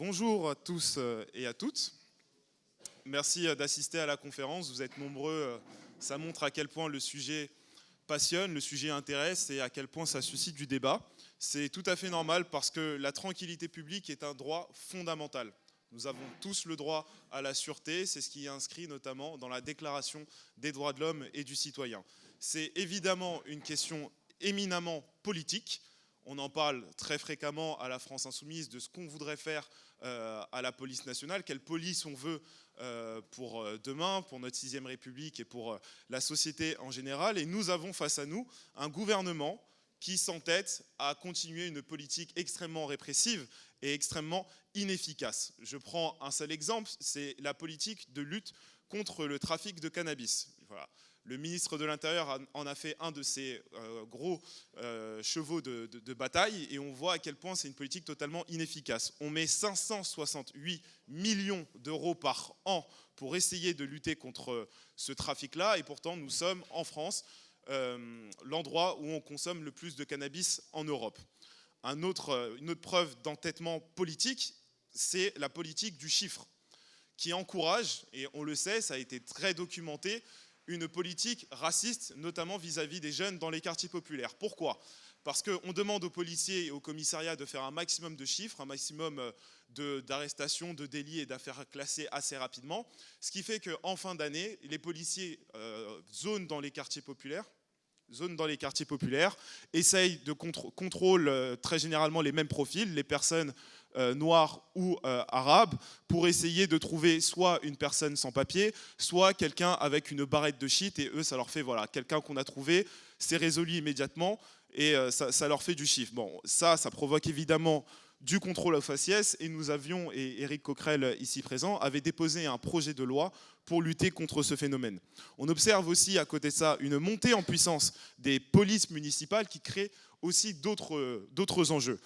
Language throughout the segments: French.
Bonjour à tous et à toutes. Merci d'assister à la conférence. Vous êtes nombreux. Ça montre à quel point le sujet passionne, le sujet intéresse et à quel point ça suscite du débat. C'est tout à fait normal parce que la tranquillité publique est un droit fondamental. Nous avons tous le droit à la sûreté, c'est ce qui est inscrit notamment dans la Déclaration des droits de l'homme et du citoyen. C'est évidemment une question éminemment politique. On en parle très fréquemment à la France Insoumise de ce qu'on voudrait faire à la police nationale, quelle police on veut pour demain, pour notre 6e République et pour la société en général. Et nous avons face à nous un gouvernement qui s'entête à continuer une politique extrêmement répressive et extrêmement inefficace. Je prends un seul exemple, c'est la politique de lutte contre le trafic de cannabis. Voilà. Le ministre de l'Intérieur en a fait un de ses gros chevaux de bataille et on voit à quel point c'est une politique totalement inefficace. On met 568 millions d'euros par an pour essayer de lutter contre ce trafic-là et pourtant nous sommes en France l'endroit où on consomme le plus de cannabis en Europe. Une autre preuve d'entêtement politique, c'est la politique du chiffre qui encourage, et on le sait, ça a été très documenté, une politique raciste, notamment vis-à-vis des jeunes dans les quartiers populaires. Pourquoi ? Parce qu'on demande aux policiers et aux commissariats de faire un maximum de chiffres, un maximum d'arrestations, de délits et d'affaires classées assez rapidement, ce qui fait qu'en fin d'année, les policiers zonent dans les quartiers populaires, essayent de contrôler très généralement les mêmes profils, les personnes noires ou arabes, pour essayer de trouver soit une personne sans papier, soit quelqu'un avec une barrette de shit, et eux, ça leur fait, voilà, quelqu'un qu'on a trouvé, c'est résolu immédiatement, et ça leur fait du chiffre. Bon, ça provoque évidemment du contrôle aux faciès, et nous avions, et Éric Coquerel ici présent, avait déposé un projet de loi pour lutter contre ce phénomène. On observe aussi à côté de ça une montée en puissance des polices municipales qui créent aussi d'autres enjeux.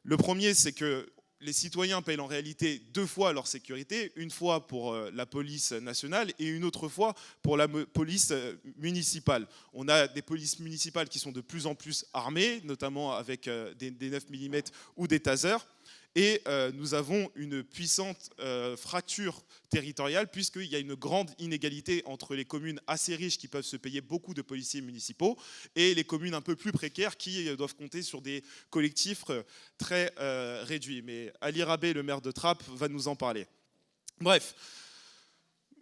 Le premier, c'est que les citoyens payent en réalité 2 fois leur sécurité, une fois pour la police nationale et une autre fois pour la police municipale. On a des polices municipales qui sont de plus en plus armées, notamment avec des 9 mm ou des tasers. Et nous avons une puissante fracture territoriale puisqu'il y a une grande inégalité entre les communes assez riches qui peuvent se payer beaucoup de policiers municipaux et les communes un peu plus précaires qui doivent compter sur des collectifs très réduits. Mais Ali Rabet, le maire de Trappes, va nous en parler. Bref,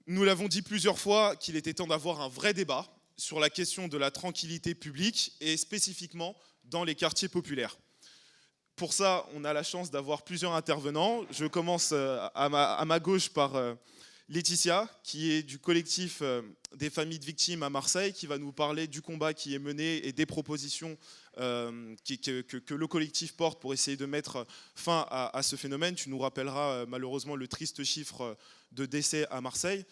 nous l'avons dit plusieurs fois qu'il était temps d'avoir un vrai débat sur la question de la tranquillité publique et spécifiquement dans les quartiers populaires. Pour ça, on a la chance d'avoir plusieurs intervenants. Je commence à ma gauche par Laetitia, qui est du collectif des familles de victimes à Marseille, qui va nous parler du combat qui est mené et des propositions que le collectif porte pour essayer de mettre fin à ce phénomène. Tu nous rappelleras malheureusement le triste chiffre de décès à Marseille.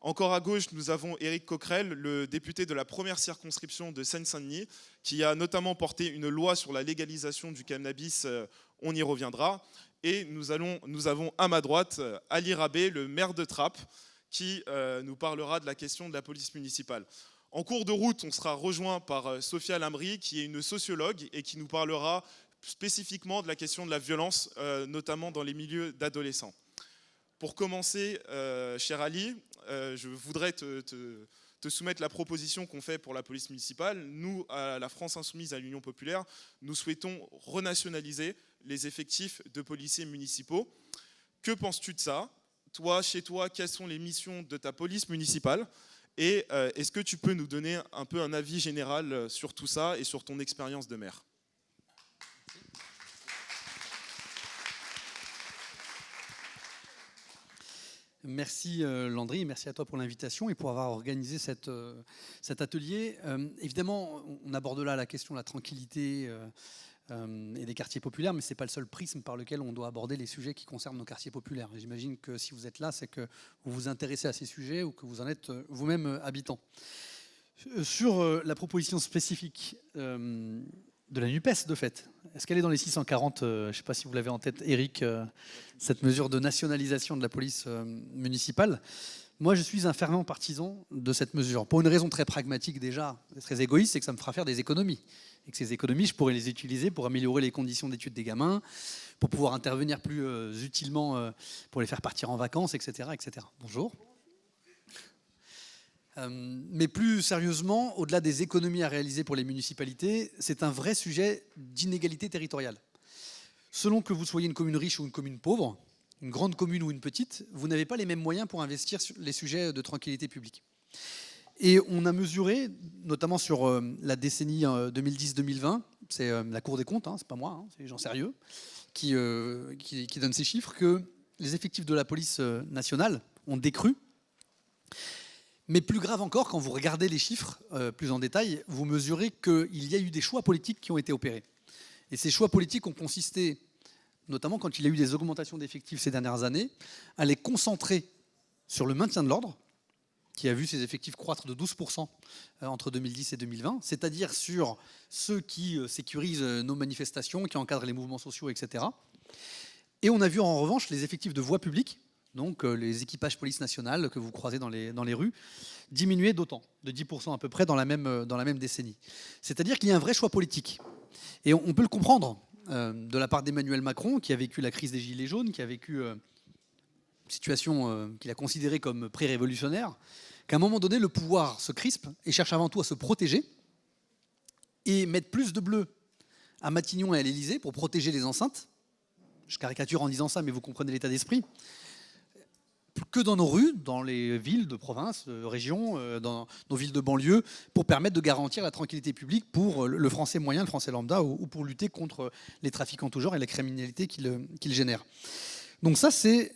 Encore à gauche, nous avons Éric Coquerel, le député de la première circonscription de Seine-Saint-Denis, qui a notamment porté une loi sur la légalisation du cannabis, on y reviendra. Et nous avons à ma droite Ali Rabet, le maire de Trappes, qui nous parlera de la question de la police municipale. En cours de route, on sera rejoint par Sophia Lamry, qui est une sociologue et qui nous parlera spécifiquement de la question de la violence, notamment dans les milieux d'adolescents. Pour commencer, cher Ali, je voudrais te soumettre la proposition qu'on fait pour la police municipale. Nous, à la France Insoumise, à l'Union Populaire, nous souhaitons renationaliser les effectifs de policiers municipaux. Que penses-tu de ça ? Toi, chez toi, quelles sont les missions de ta police municipale ? Et est-ce que tu peux nous donner un peu un avis général sur tout ça et sur ton expérience de maire ? Merci Landry, merci à toi pour l'invitation et pour avoir organisé cet atelier. Évidemment, on aborde là la question de la tranquillité et des quartiers populaires, mais ce n'est pas le seul prisme par lequel on doit aborder les sujets qui concernent nos quartiers populaires. J'imagine que si vous êtes là, c'est que vous vous intéressez à ces sujets ou que vous en êtes vous-même habitant. Sur la proposition spécifique de la NUPES, de fait. Est-ce qu'elle est dans les 640 je ne sais pas si vous l'avez en tête, Éric, cette mesure de nationalisation de la police municipale. Moi, je suis un fervent partisan de cette mesure. Pour une raison très pragmatique déjà, très égoïste, c'est que ça me fera faire des économies. Et que ces économies, je pourrais les utiliser pour améliorer les conditions d'études des gamins, pour pouvoir intervenir plus utilement, pour les faire partir en vacances, etc. etc. Bonjour. Mais plus sérieusement, au-delà des économies à réaliser pour les municipalités, c'est un vrai sujet d'inégalité territoriale. Selon que vous soyez une commune riche ou une commune pauvre, une grande commune ou une petite, vous n'avez pas les mêmes moyens pour investir sur les sujets de tranquillité publique. Et on a mesuré, notamment sur la décennie 2010-2020, c'est la Cour des comptes, c'est pas moi, c'est les gens sérieux, qui donnent ces chiffres, que les effectifs de la police nationale ont décru. Mais plus grave encore, quand vous regardez les chiffres plus en détail, vous mesurez qu'il y a eu des choix politiques qui ont été opérés. Et ces choix politiques ont consisté, notamment quand il y a eu des augmentations d'effectifs ces dernières années, à les concentrer sur le maintien de l'ordre, qui a vu ses effectifs croître de 12% entre 2010 et 2020, c'est-à-dire sur ceux qui sécurisent nos manifestations, qui encadrent les mouvements sociaux, etc. Et on a vu en revanche les effectifs de voie publique, donc les équipages police nationale que vous croisez dans les rues, diminuer d'autant, de 10% à peu près dans la même décennie. C'est-à-dire qu'il y a un vrai choix politique. Et on peut le comprendre de la part d'Emmanuel Macron, qui a vécu la crise des Gilets jaunes, qui a vécu une situation qu'il a considérée comme pré-révolutionnaire, qu'à un moment donné, le pouvoir se crispe et cherche avant tout à se protéger et mettre plus de bleu à Matignon et à l'Élysée pour protéger les enceintes. Je caricature en disant ça, mais vous comprenez l'état d'esprit. Que dans nos rues, dans les villes de province, de région, dans nos villes de banlieue, pour permettre de garantir la tranquillité publique pour le Français moyen, le Français lambda, ou pour lutter contre les trafics en tout genre et la criminalité qu'ils génèrent. Donc ça, c'est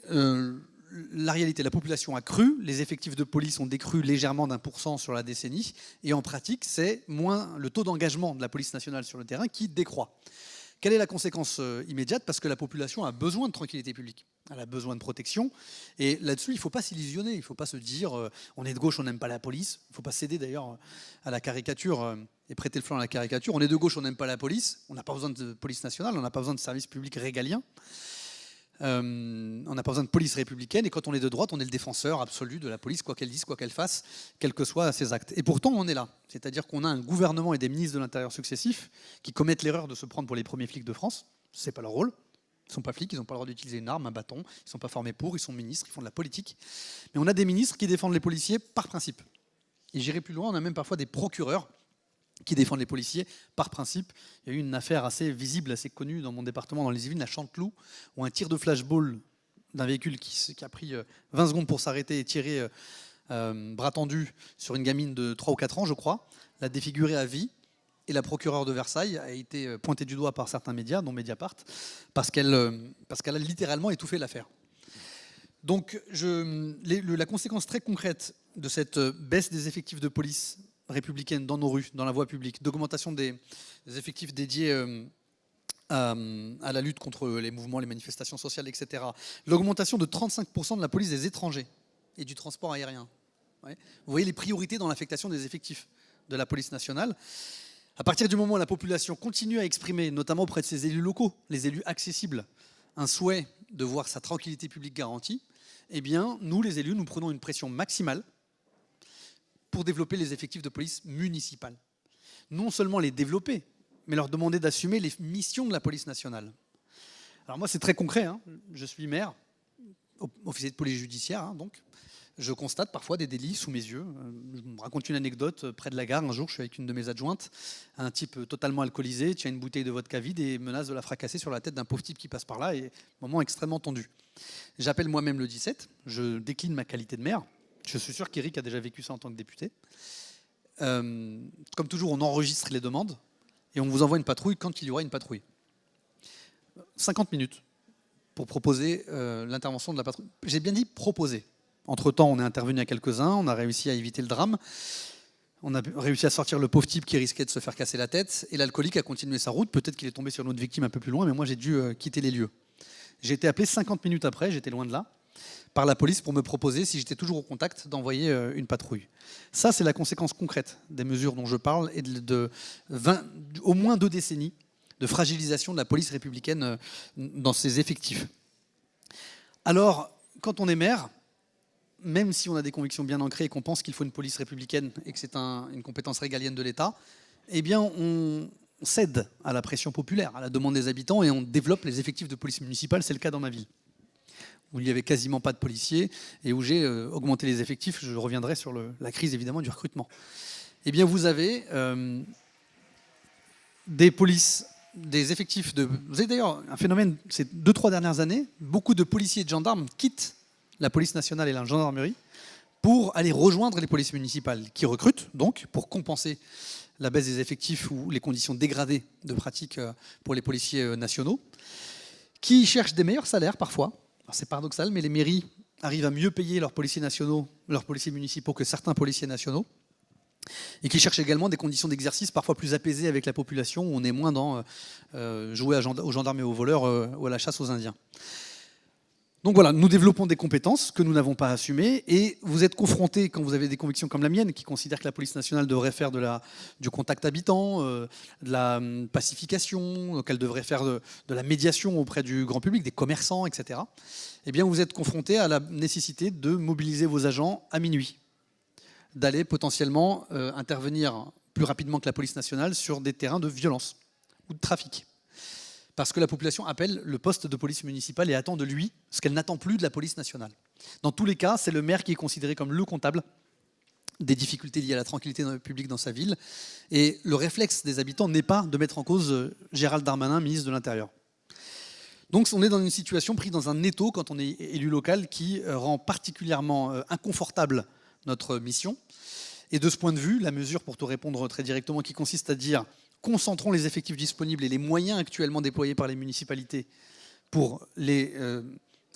la réalité. La population a cru, les effectifs de police ont décru légèrement d'1% sur la décennie, et en pratique, c'est moins le taux d'engagement de la police nationale sur le terrain qui décroît. Quelle est la conséquence immédiate? Parce que la population a besoin de tranquillité publique, elle a besoin de protection. Et là-dessus, il ne faut pas s'illusionner, il ne faut pas se dire on est de gauche, on n'aime pas la police. Il ne faut pas céder d'ailleurs à la caricature et prêter le flanc à la caricature. On est de gauche, on n'aime pas la police. On n'a pas besoin de police nationale, on n'a pas besoin de service public régalien. On n'a pas besoin de police républicaine. Et quand on est de droite, on est le défenseur absolu de la police, quoi qu'elle dise, quoi qu'elle fasse, quels que soient ses actes. Et pourtant, on est là. C'est-à-dire qu'on a un gouvernement et des ministres de l'Intérieur successifs qui commettent l'erreur de se prendre pour les premiers flics de France. Ce n'est pas leur rôle. Ils ne sont pas flics, ils n'ont pas le droit d'utiliser une arme, un bâton. Ils ne sont pas formés pour, ils sont ministres, ils font de la politique. Mais on a des ministres qui défendent les policiers par principe. Et j'irai plus loin, on a même parfois des procureurs qui défendent les policiers par principe. Il y a eu une affaire assez visible, assez connue dans mon département, dans les Yvelines, à Chanteloup, où un tir de flashball d'un véhicule qui a pris 20 secondes pour s'arrêter et tirer bras tendu sur une gamine de 3 ou 4 ans, je crois, l'a défigurée à vie. Et la procureure de Versailles a été pointée du doigt par certains médias, dont Mediapart, parce qu'elle a littéralement étouffé l'affaire. Donc la conséquence très concrète de cette baisse des effectifs de police républicaine dans nos rues, dans la voie publique, d'augmentation des effectifs dédiés à la lutte contre les mouvements, les manifestations sociales, etc. L'augmentation de 35% de la police des étrangers et du transport aérien. Ouais. Vous voyez les priorités dans l'affectation des effectifs de la police nationale. À partir du moment où la population continue à exprimer, notamment auprès de ses élus locaux, les élus accessibles, un souhait de voir sa tranquillité publique garantie, eh bien, nous, les élus, nous prenons une pression maximale pour développer les effectifs de police municipale. Non seulement les développer, mais leur demander d'assumer les missions de la police nationale. Alors moi, c'est très concret. Je suis maire, officier de police judiciaire, donc. Je constate parfois des délits sous mes yeux. Je me raconte une anecdote près de la gare. Un jour, je suis avec une de mes adjointes. Un type totalement alcoolisé tient une bouteille de vodka vide et menace de la fracasser sur la tête d'un pauvre type qui passe par là. Et moment extrêmement tendu. J'appelle moi-même le 17. Je décline ma qualité de maire. Je suis sûr qu'Éric a déjà vécu ça en tant que député. Comme toujours, on enregistre les demandes et on vous envoie une patrouille quand il y aura une patrouille. 50 minutes pour proposer l'intervention de la patrouille. J'ai bien dit proposer. Entre-temps, on est intervenu à quelques-uns, on a réussi à éviter le drame, on a réussi à sortir le pauvre type qui risquait de se faire casser la tête, et l'alcoolique a continué sa route, peut-être qu'il est tombé sur une autre victime un peu plus loin, mais moi j'ai dû quitter les lieux. J'ai été appelé 50 minutes après, j'étais loin de là, par la police pour me proposer, si j'étais toujours au contact, d'envoyer une patrouille. Ça, c'est la conséquence concrète des mesures dont je parle, et au moins 2 décennies de fragilisation de la police républicaine dans ses effectifs. Alors, quand on est maire, même si on a des convictions bien ancrées et qu'on pense qu'il faut une police républicaine et que c'est une compétence régalienne de l'État, eh bien on cède à la pression populaire, à la demande des habitants, et on développe les effectifs de police municipale. C'est le cas dans ma ville, où il n'y avait quasiment pas de policiers et où j'ai augmenté les effectifs. Je reviendrai sur la crise évidemment du recrutement. Eh bien vous avez des polices, des effectifs de... Vous avez d'ailleurs un phénomène, ces 2-3 dernières années, beaucoup de policiers et de gendarmes quittent la police nationale et la gendarmerie pour aller rejoindre les polices municipales, qui recrutent donc pour compenser la baisse des effectifs ou les conditions dégradées de pratique pour les policiers nationaux, qui cherchent des meilleurs salaires parfois. C'est paradoxal, mais les mairies arrivent à mieux payer leurs policiers nationaux, leurs policiers municipaux que certains policiers nationaux, et qui cherchent également des conditions d'exercice parfois plus apaisées avec la population, où on est moins dans jouer aux gendarmes et aux voleurs ou à la chasse aux Indiens. Donc voilà, nous développons des compétences que nous n'avons pas assumées, et vous êtes confrontés, quand vous avez des convictions comme la mienne, qui considère que la police nationale devrait faire du contact habitant, de la pacification, qu'elle devrait faire de la médiation auprès du grand public, des commerçants, etc. Eh bien, vous êtes confrontés à la nécessité de mobiliser vos agents à minuit, d'aller potentiellement intervenir plus rapidement que la police nationale sur des terrains de violence ou de trafic. Parce que la population appelle le poste de police municipale et attend de lui ce qu'elle n'attend plus de la police nationale. Dans tous les cas, c'est le maire qui est considéré comme le comptable des difficultés liées à la tranquillité publique dans sa ville. Et le réflexe des habitants n'est pas de mettre en cause Gérald Darmanin, ministre de l'Intérieur. Donc on est dans une situation prise dans un étau quand on est élu local qui rend particulièrement inconfortable notre mission. Et de ce point de vue, la mesure, pour te répondre très directement, qui consiste à dire concentrons les effectifs disponibles et les moyens actuellement déployés par les municipalités pour les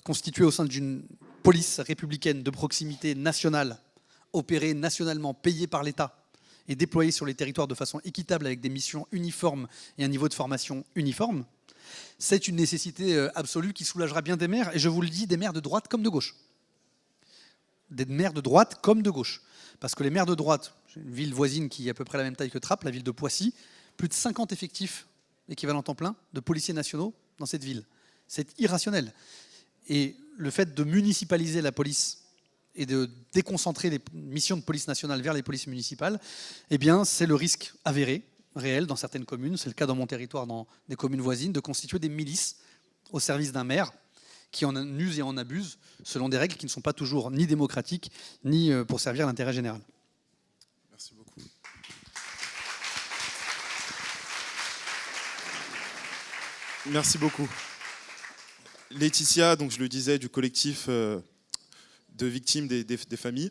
constituer au sein d'une police républicaine de proximité nationale, opérée nationalement, payée par l'État et déployée sur les territoires de façon équitable avec des missions uniformes et un niveau de formation uniforme, c'est une nécessité absolue qui soulagera bien des maires, et je vous le dis, des maires de droite comme de gauche. Des maires de droite comme de gauche. Parce que les maires de droite, j'ai une ville voisine qui est à peu près la même taille que Trappes, la ville de Poissy, plus de 50 effectifs équivalent temps plein de policiers nationaux dans cette ville. C'est irrationnel. Et le fait de municipaliser la police et de déconcentrer les missions de police nationale vers les polices municipales, eh bien, c'est le risque avéré, réel dans certaines communes, c'est le cas dans mon territoire, dans des communes voisines, de constituer des milices au service d'un maire qui en use et en abuse selon des règles qui ne sont pas toujours ni démocratiques, ni pour servir l'intérêt général. Merci beaucoup. Merci beaucoup. Laetitia, donc je le disais, du collectif de victimes des familles.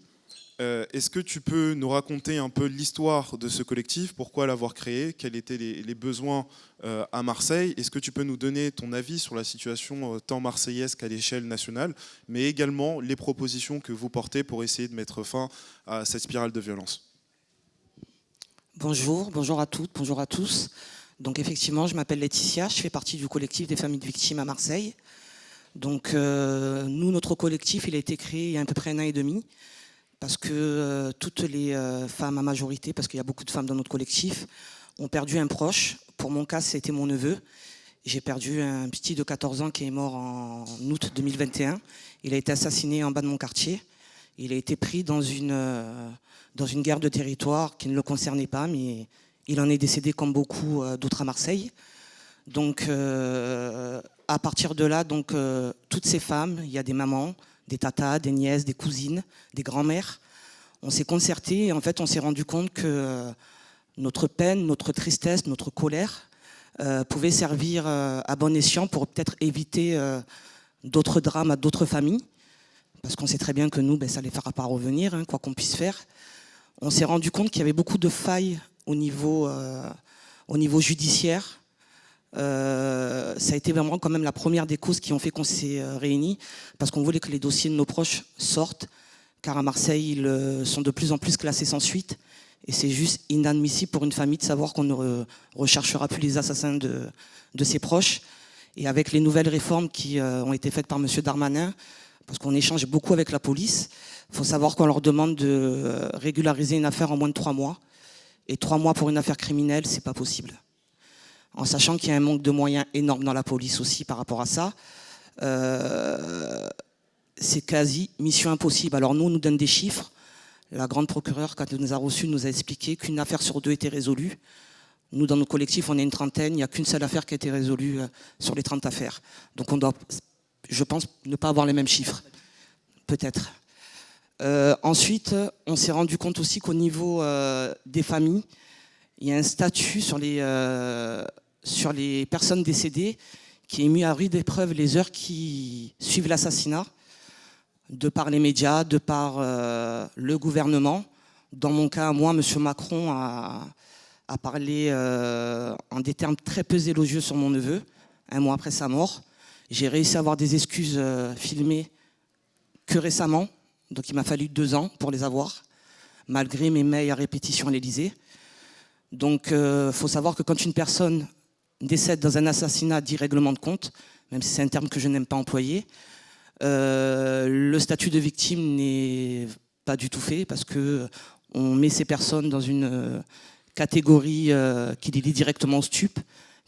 Est-ce que tu peux nous raconter un peu l'histoire de ce collectif, pourquoi l'avoir créé, quels étaient les besoins à Marseille? Est-ce que tu peux nous donner ton avis sur la situation tant marseillaise qu'à l'échelle nationale, mais également les propositions que vous portez pour essayer de mettre fin à cette spirale de violence? Bonjour à toutes, bonjour à tous. Donc effectivement, je m'appelle Laetitia, je fais partie du collectif des familles de victimes à Marseille. Donc nous, notre collectif, il a été créé il y a à peu près 1 an et demi, parce que toutes les femmes à majorité, parce qu'il y a beaucoup de femmes dans notre collectif, ont perdu un proche. Pour mon cas, c'était mon neveu. J'ai perdu un petit de 14 ans qui est mort en août 2021. Il a été assassiné en bas de mon quartier. Il a été pris dans une guerre de territoire qui ne le concernait pas, mais il en est décédé comme beaucoup d'autres à Marseille. Donc à partir de là, donc, toutes ces femmes, il y a des mamans, des tatas, des nièces, des cousines, des grands-mères. On s'est concerté et en fait on s'est rendu compte que notre peine, notre tristesse, notre colère pouvait servir à bon escient pour peut-être éviter d'autres drames à d'autres familles. Parce qu'on sait très bien que nous, ça ne les fera pas revenir, hein, quoi qu'on puisse faire. On s'est rendu compte qu'il y avait beaucoup de failles au niveau judiciaire. Ça a été vraiment quand même la première des causes qui ont fait qu'on s'est réunis, parce qu'on voulait que les dossiers de nos proches sortent, car à Marseille, ils sont de plus en plus classés sans suite, et c'est juste inadmissible pour une famille de savoir qu'on ne recherchera plus les assassins de ses proches. Et avec les nouvelles réformes qui ont été faites par M. Darmanin, parce qu'on échange beaucoup avec la police, il faut savoir qu'on leur demande de régulariser une affaire en moins de 3 mois, et 3 mois pour une affaire criminelle, c'est pas possible. En sachant qu'il y a un manque de moyens énorme dans la police aussi par rapport à ça. c'est quasi mission impossible. Alors nous, on nous donne des chiffres. La grande procureure, quand elle nous a reçus, nous a expliqué qu'une affaire sur 2 était résolue. Nous, dans nos collectifs, on est une trentaine. Il n'y a qu'une seule affaire qui a été résolue sur les 30 affaires. Donc on doit, je pense, ne pas avoir les mêmes chiffres. Peut-être. Ensuite, on s'est rendu compte aussi qu'au niveau des familles, il y a un statut sur les personnes décédées qui est mis à rude épreuve les heures qui suivent l'assassinat, de par les médias, de par le gouvernement. Dans mon cas, moi, M. Macron a parlé en des termes très peu élogieux sur mon neveu, un mois après sa mort. J'ai réussi à avoir des excuses filmées que récemment, donc il m'a fallu 2 ans pour les avoir, malgré mes mails à répétition à l'Élysée. Donc il faut savoir que quand une personne décède dans un assassinat dit règlement de compte, même si c'est un terme que je n'aime pas employer, le statut de victime n'est pas du tout fait parce qu'on met ces personnes dans une catégorie qui les lie directement au stup,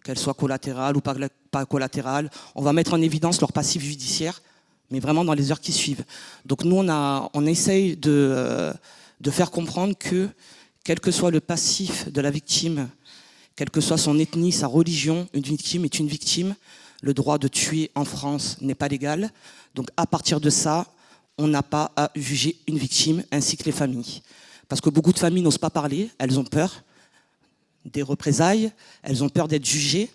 qu'elles soient collatérales ou pas collatérales. On va mettre en évidence leur passif judiciaire, mais vraiment dans les heures qui suivent. Donc nous, on essaye de faire comprendre que, quel que soit le passif de la victime, quelle que soit son ethnie, sa religion, une victime est une victime. Le droit de tuer en France n'est pas légal. Donc à partir de ça, on n'a pas à juger une victime ainsi que les familles. Parce que beaucoup de familles n'osent pas parler, elles ont peur des représailles, elles ont peur d'être jugées.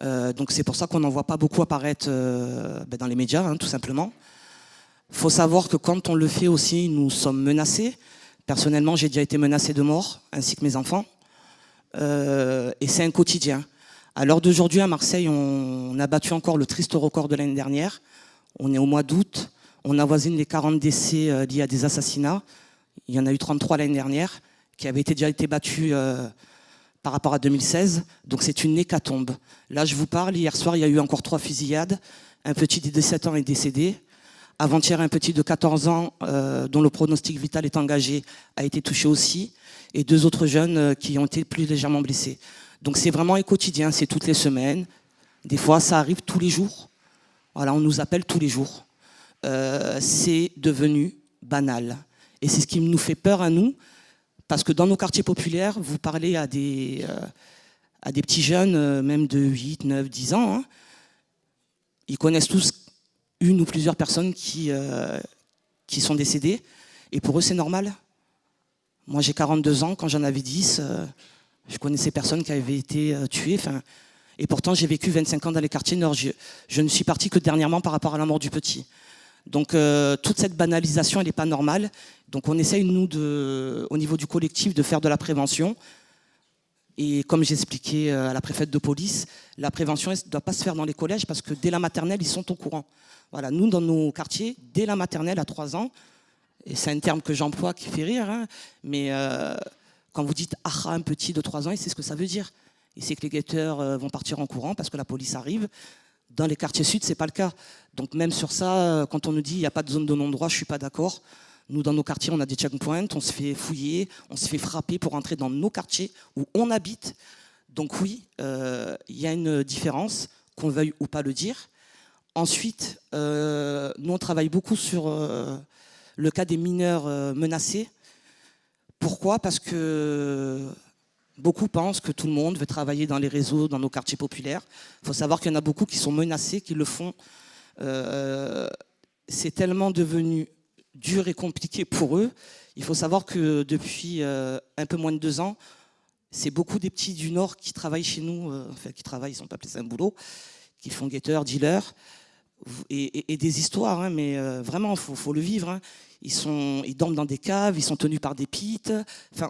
Donc c'est pour ça qu'on n'en voit pas beaucoup apparaître dans les médias, hein, tout simplement. Il faut savoir que quand on le fait aussi, nous sommes menacés. Personnellement, j'ai déjà été menacé de mort, ainsi que mes enfants. Et c'est un quotidien. À l'heure d'aujourd'hui, à Marseille, on a battu encore le triste record de l'année dernière. On est au mois d'août. On avoisine les 40 décès liés à des assassinats. Il y en a eu 33 l'année dernière, qui avaient déjà été battus par rapport à 2016. Donc c'est une hécatombe. Là, je vous parle, hier soir, il y a eu encore 3 fusillades. Un petit de 17 ans est décédé. Avant-hier, un petit de 14 ans, dont le pronostic vital est engagé, a été touché aussi. Et 2 autres jeunes qui ont été plus légèrement blessés. Donc c'est vraiment un quotidien, c'est toutes les semaines. Des fois, ça arrive tous les jours. Voilà, on nous appelle tous les jours. C'est devenu banal. Et c'est ce qui nous fait peur à nous, parce que dans nos quartiers populaires, vous parlez à des petits jeunes, même de 8, 9, 10 ans, hein, ils connaissent tous une ou plusieurs personnes qui sont décédées, et pour eux, c'est normal. Moi, j'ai 42 ans, quand j'en avais 10, je connaissais personne qui avait été tuée. Et pourtant, j'ai vécu 25 ans dans les quartiers nord. Je ne suis parti que dernièrement par rapport à la mort du petit. Donc, toute cette banalisation, elle n'est pas normale. Donc, on essaye, nous, au niveau du collectif, de faire de la prévention. Et comme j'expliquais à la préfète de police, la prévention, elle ne doit pas se faire dans les collèges parce que dès la maternelle, ils sont au courant. Voilà, nous, dans nos quartiers, dès la maternelle, à 3 ans, et c'est un terme que j'emploie qui fait rire, hein, mais quand vous dites « ah, un petit de 3 ans », il sait ce que ça veut dire. Il sait que les guetteurs vont partir en courant parce que la police arrive. Dans les quartiers sud, ce n'est pas le cas. Donc même sur ça, quand on nous dit qu'il n'y a pas de zone de non-droit, je ne suis pas d'accord. Nous, dans nos quartiers, on a des checkpoints, on se fait fouiller, on se fait frapper pour entrer dans nos quartiers où on habite. Donc oui, il y a une différence, qu'on veuille ou pas le dire. Ensuite, nous, on travaille beaucoup sur le cas des mineurs menacés. Pourquoi ? Parce que beaucoup pensent que tout le monde veut travailler dans les réseaux, dans nos quartiers populaires. Il faut savoir qu'il y en a beaucoup qui sont menacés, qui le font. C'est tellement devenu dur et compliqué pour eux. Il faut savoir que depuis un peu moins de 2 ans, c'est beaucoup des petits du Nord qui travaillent chez nous, enfin qui travaillent, ils ne sont pas appelés ça un boulot, qui font guetteurs, dealers, et des histoires, hein, mais vraiment, il faut le vivre. Hein. Ils dorment dans des caves, ils sont tenus par des pites, enfin,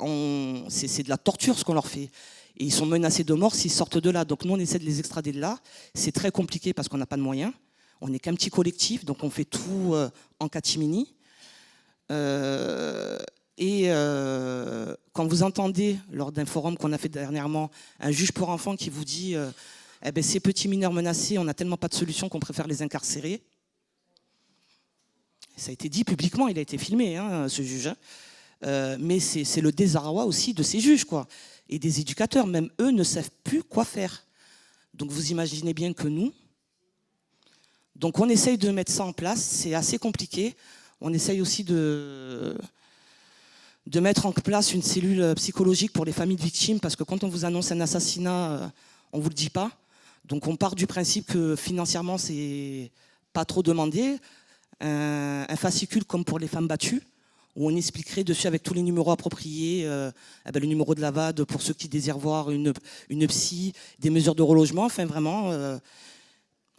c'est de la torture ce qu'on leur fait. Et ils sont menacés de mort s'ils sortent de là. Donc nous, on essaie de les extrader de là. C'est très compliqué parce qu'on n'a pas de moyens. On n'est qu'un petit collectif, donc on fait tout en catimini. Quand vous entendez, lors d'un forum qu'on a fait dernièrement, un juge pour enfants qui vous dit eh ben, ces petits mineurs menacés, on n'a tellement pas de solution qu'on préfère les incarcérer. Ça a été dit publiquement, il a été filmé, hein, ce juge. Hein. Mais c'est le désarroi aussi de ces juges, quoi. Et des éducateurs, même eux ne savent plus quoi faire. Donc vous imaginez bien que nous, Donc on essaye de mettre ça en place, c'est assez compliqué. On essaye aussi de mettre en place une cellule psychologique pour les familles de victimes, parce que quand on vous annonce un assassinat, on ne vous le dit pas. Donc on part du principe que financièrement, c'est pas trop demandé. Un fascicule comme pour les femmes battues, où on expliquerait dessus avec tous les numéros appropriés, le numéro de la VAD pour ceux qui désirent voir une psy, des mesures de relogement. Enfin vraiment,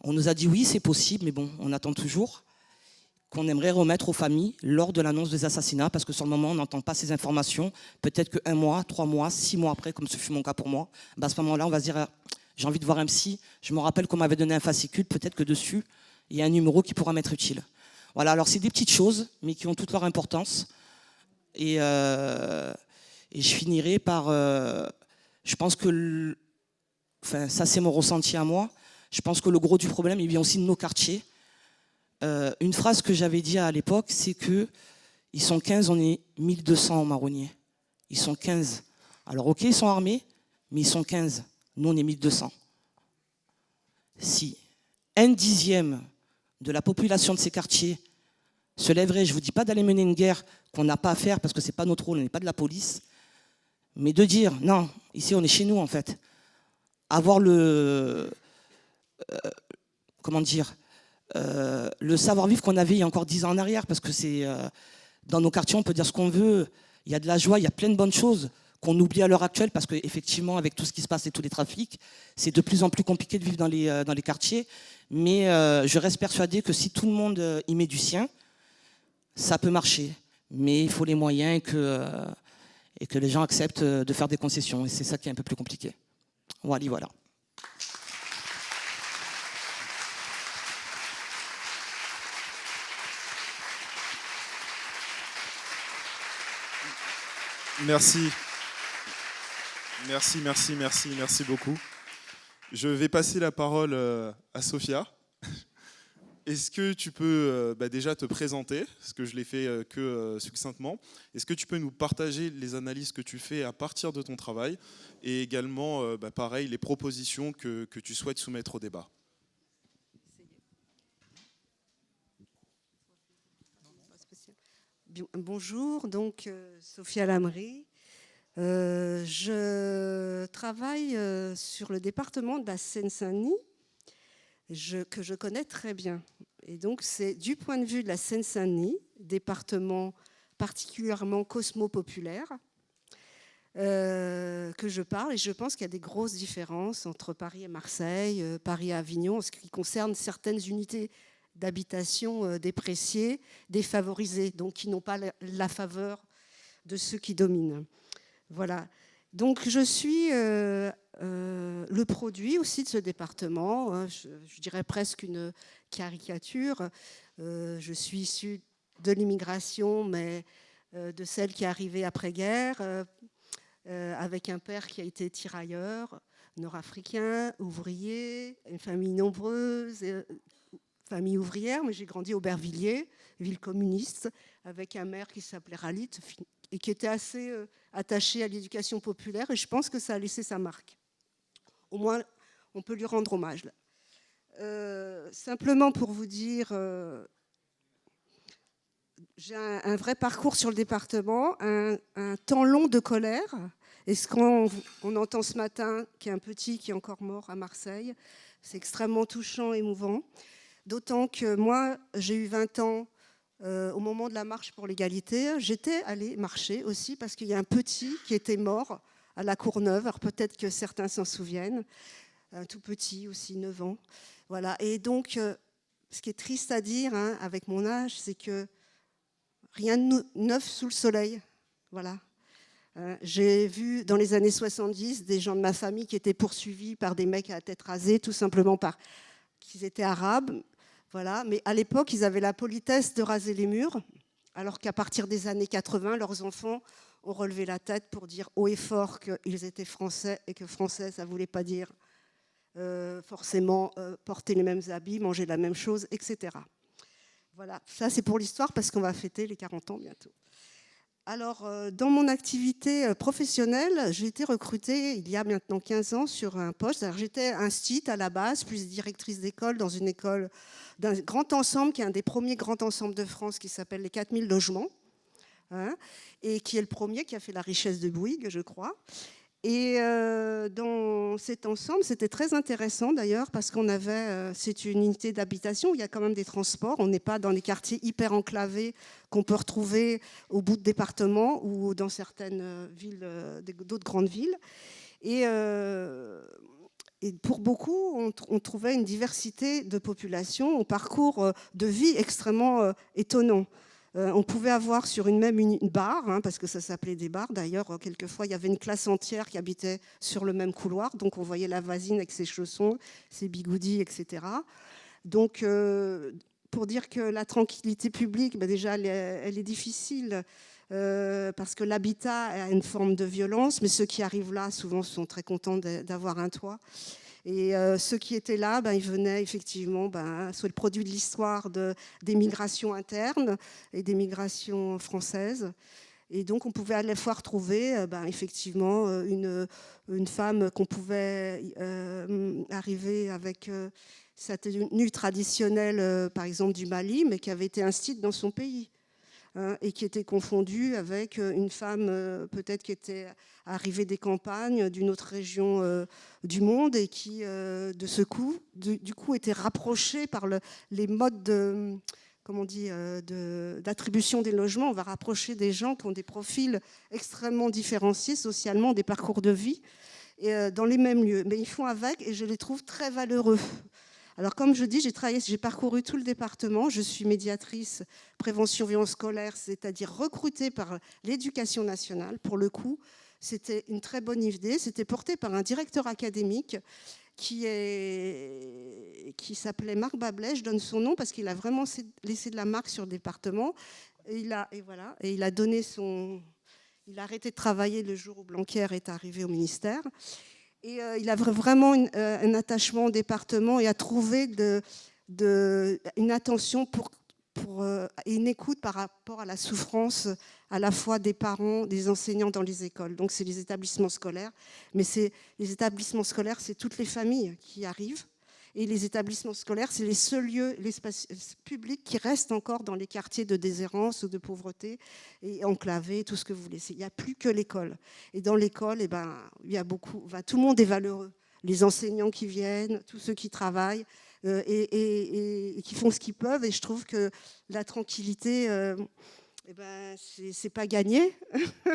on nous a dit oui, c'est possible, mais bon, on attend toujours, qu'on aimerait remettre aux familles lors de l'annonce des assassinats, parce que sur le moment, on n'entend pas ces informations. Peut-être que 1 mois, 3 mois, 6 mois après, comme ce fut mon cas pour moi, à ce moment-là, on va se dire, j'ai envie de voir un psy, je me rappelle qu'on m'avait donné un fascicule, peut-être que dessus, il y a un numéro qui pourra m'être utile. Voilà, alors c'est des petites choses, mais qui ont toute leur importance. Et je finirai par... je pense que... ça, c'est mon ressenti à moi. Je pense que le gros du problème, il vient aussi de nos quartiers. Une phrase que j'avais dit à l'époque, c'est que ils sont 15, on est 1200 au Marronnier. Ils sont 15. Alors ok, ils sont armés, mais ils sont 15. Nous, on est 1200. Si 1/10 de la population de ces quartiers se lèverait, je ne vous dis pas d'aller mener une guerre qu'on n'a pas à faire parce que ce n'est pas notre rôle, on n'est pas de la police, mais de dire, non, ici on est chez nous en fait. Avoir le... comment dire, le savoir-vivre qu'on avait il y a encore 10 ans en arrière, parce que c'est dans nos quartiers, on peut dire ce qu'on veut, il y a de la joie, il y a plein de bonnes choses qu'on oublie à l'heure actuelle, parce qu'effectivement, avec tout ce qui se passe et tous les trafics, c'est de plus en plus compliqué de vivre dans les quartiers, mais je reste persuadée que si tout le monde y met du sien, ça peut marcher, mais il faut les moyens et que les gens acceptent de faire des concessions, et c'est ça qui est un peu plus compliqué. Voilà. Merci beaucoup. Je vais passer la parole à Sophia. Est-ce que tu peux déjà te présenter, parce que je l'ai fait que succinctement. Est-ce que tu peux nous partager les analyses que tu fais à partir de ton travail et également, pareil, les propositions que tu souhaites soumettre au débat? Bonjour, donc Sophia Lamry. Je travaille sur le département de la Seine-Saint-Denis, que je connais très bien. Et donc c'est du point de vue de la Seine-Saint-Denis, département particulièrement cosmo-populaire, que je parle. Et je pense qu'il y a des grosses différences entre Paris et Marseille, Paris et Avignon, en ce qui concerne certaines unités d'habitation dépréciées, défavorisées, donc qui n'ont pas la faveur de ceux qui dominent. Voilà. Donc je suis le produit aussi de ce département, je dirais presque une caricature. Je suis issue de l'immigration, mais de celle qui est arrivée après-guerre, avec un père qui a été tirailleur, nord-africain, ouvrier, une famille nombreuse, famille ouvrière, mais j'ai grandi au Aubervilliers, ville communiste, avec un maire qui s'appelait Ralit et qui était assez attaché à l'éducation populaire, et je pense que ça a laissé sa marque. Au moins, on peut lui rendre hommage. Simplement pour vous dire, j'ai un vrai parcours sur le département, un temps long de colère, et ce qu'on entend ce matin, qui est un petit qui est encore mort à Marseille, c'est extrêmement touchant, émouvant. D'autant que moi, j'ai eu 20 ans au moment de la marche pour l'égalité. J'étais allée marcher aussi parce qu'il y a un petit qui était mort à la Courneuve. Alors peut-être que certains s'en souviennent. Un tout petit aussi, 9 ans. Voilà. Et donc, ce qui est triste à dire avec mon âge, c'est que rien de neuf sous le soleil. Voilà. J'ai vu dans les années 70 des gens de ma famille qui étaient poursuivis par des mecs à la tête rasée, tout simplement parce qu'ils étaient arabes. Voilà. Mais à l'époque, ils avaient la politesse de raser les murs, alors qu'à partir des années 80, leurs enfants ont relevé la tête pour dire haut et fort qu'ils étaient français et que français, ça ne voulait pas dire forcément porter les mêmes habits, manger la même chose, etc. Voilà, ça c'est pour l'histoire parce qu'on va fêter les 40 ans bientôt. Alors, dans mon activité professionnelle, j'ai été recrutée il y a maintenant 15 ans sur un poste. Alors, j'étais instite à la base, puis directrice d'école dans une école d'un grand ensemble, qui est un des premiers grands ensembles de France, qui s'appelle les 4000 logements, hein, et qui est le premier qui a fait la richesse de Bouygues, je crois. Et dans cet ensemble, c'était très intéressant d'ailleurs, parce qu'on avait, c'est une unité d'habitation où il y a quand même des transports. On n'est pas dans les quartiers hyper enclavés qu'on peut retrouver au bout de département ou dans certaines villes, d'autres grandes villes. Et pour beaucoup, on trouvait une diversité de population, un parcours de vie extrêmement étonnant. On pouvait avoir sur une même une barre, hein, parce que ça s'appelait des bars. D'ailleurs, quelquefois, il y avait une classe entière qui habitait sur le même couloir. Donc, on voyait la voisine avec ses chaussons, ses bigoudis, etc. Donc, pour dire que la tranquillité publique, ben déjà, elle est difficile parce que l'habitat a une forme de violence. Mais ceux qui arrivent là, souvent, sont très contents d'avoir un toit. Et ceux qui étaient là, ils venaient effectivement, soit le produit de l'histoire des migrations internes et des migrations françaises. Et donc, on pouvait à la fois retrouver effectivement une femme qu'on pouvait arriver avec sa tenue traditionnelle, par exemple du Mali, mais qui avait été instite dans son pays. Et qui était confondue avec une femme peut-être qui était arrivée des campagnes d'une autre région du monde et qui, de ce coup, du coup, était rapprochée par les modes d'attribution des logements. On va rapprocher des gens qui ont des profils extrêmement différenciés socialement, des parcours de vie, et, dans les mêmes lieux. Mais ils font avec et je les trouve très valeureux. Alors, comme je dis, j'ai parcouru tout le département. Je suis médiatrice prévention violence scolaire, c'est-à-dire recrutée par l'Éducation nationale. Pour le coup, c'était une très bonne idée. C'était porté par un directeur académique qui s'appelait Marc Bablet. Je donne son nom parce qu'il a vraiment laissé de la marque sur le département. Et il a arrêté de travailler le jour où Blanquer est arrivé au ministère. Et il a vraiment un attachement au département et a trouvé une attention et une écoute par rapport à la souffrance à la fois des parents, des enseignants dans les écoles. Donc c'est les établissements scolaires, mais les établissements scolaires, c'est toutes les familles qui arrivent. Et les établissements scolaires, c'est les seuls lieux, l'espace public qui restent encore dans les quartiers de déshérence ou de pauvreté, et enclavés, tout ce que vous voulez. Il n'y a plus que l'école. Et dans l'école, il y a beaucoup, tout le monde est valeureux. Les enseignants qui viennent, tous ceux qui travaillent et qui font ce qu'ils peuvent. Et je trouve que la tranquillité, c'est pas gagné.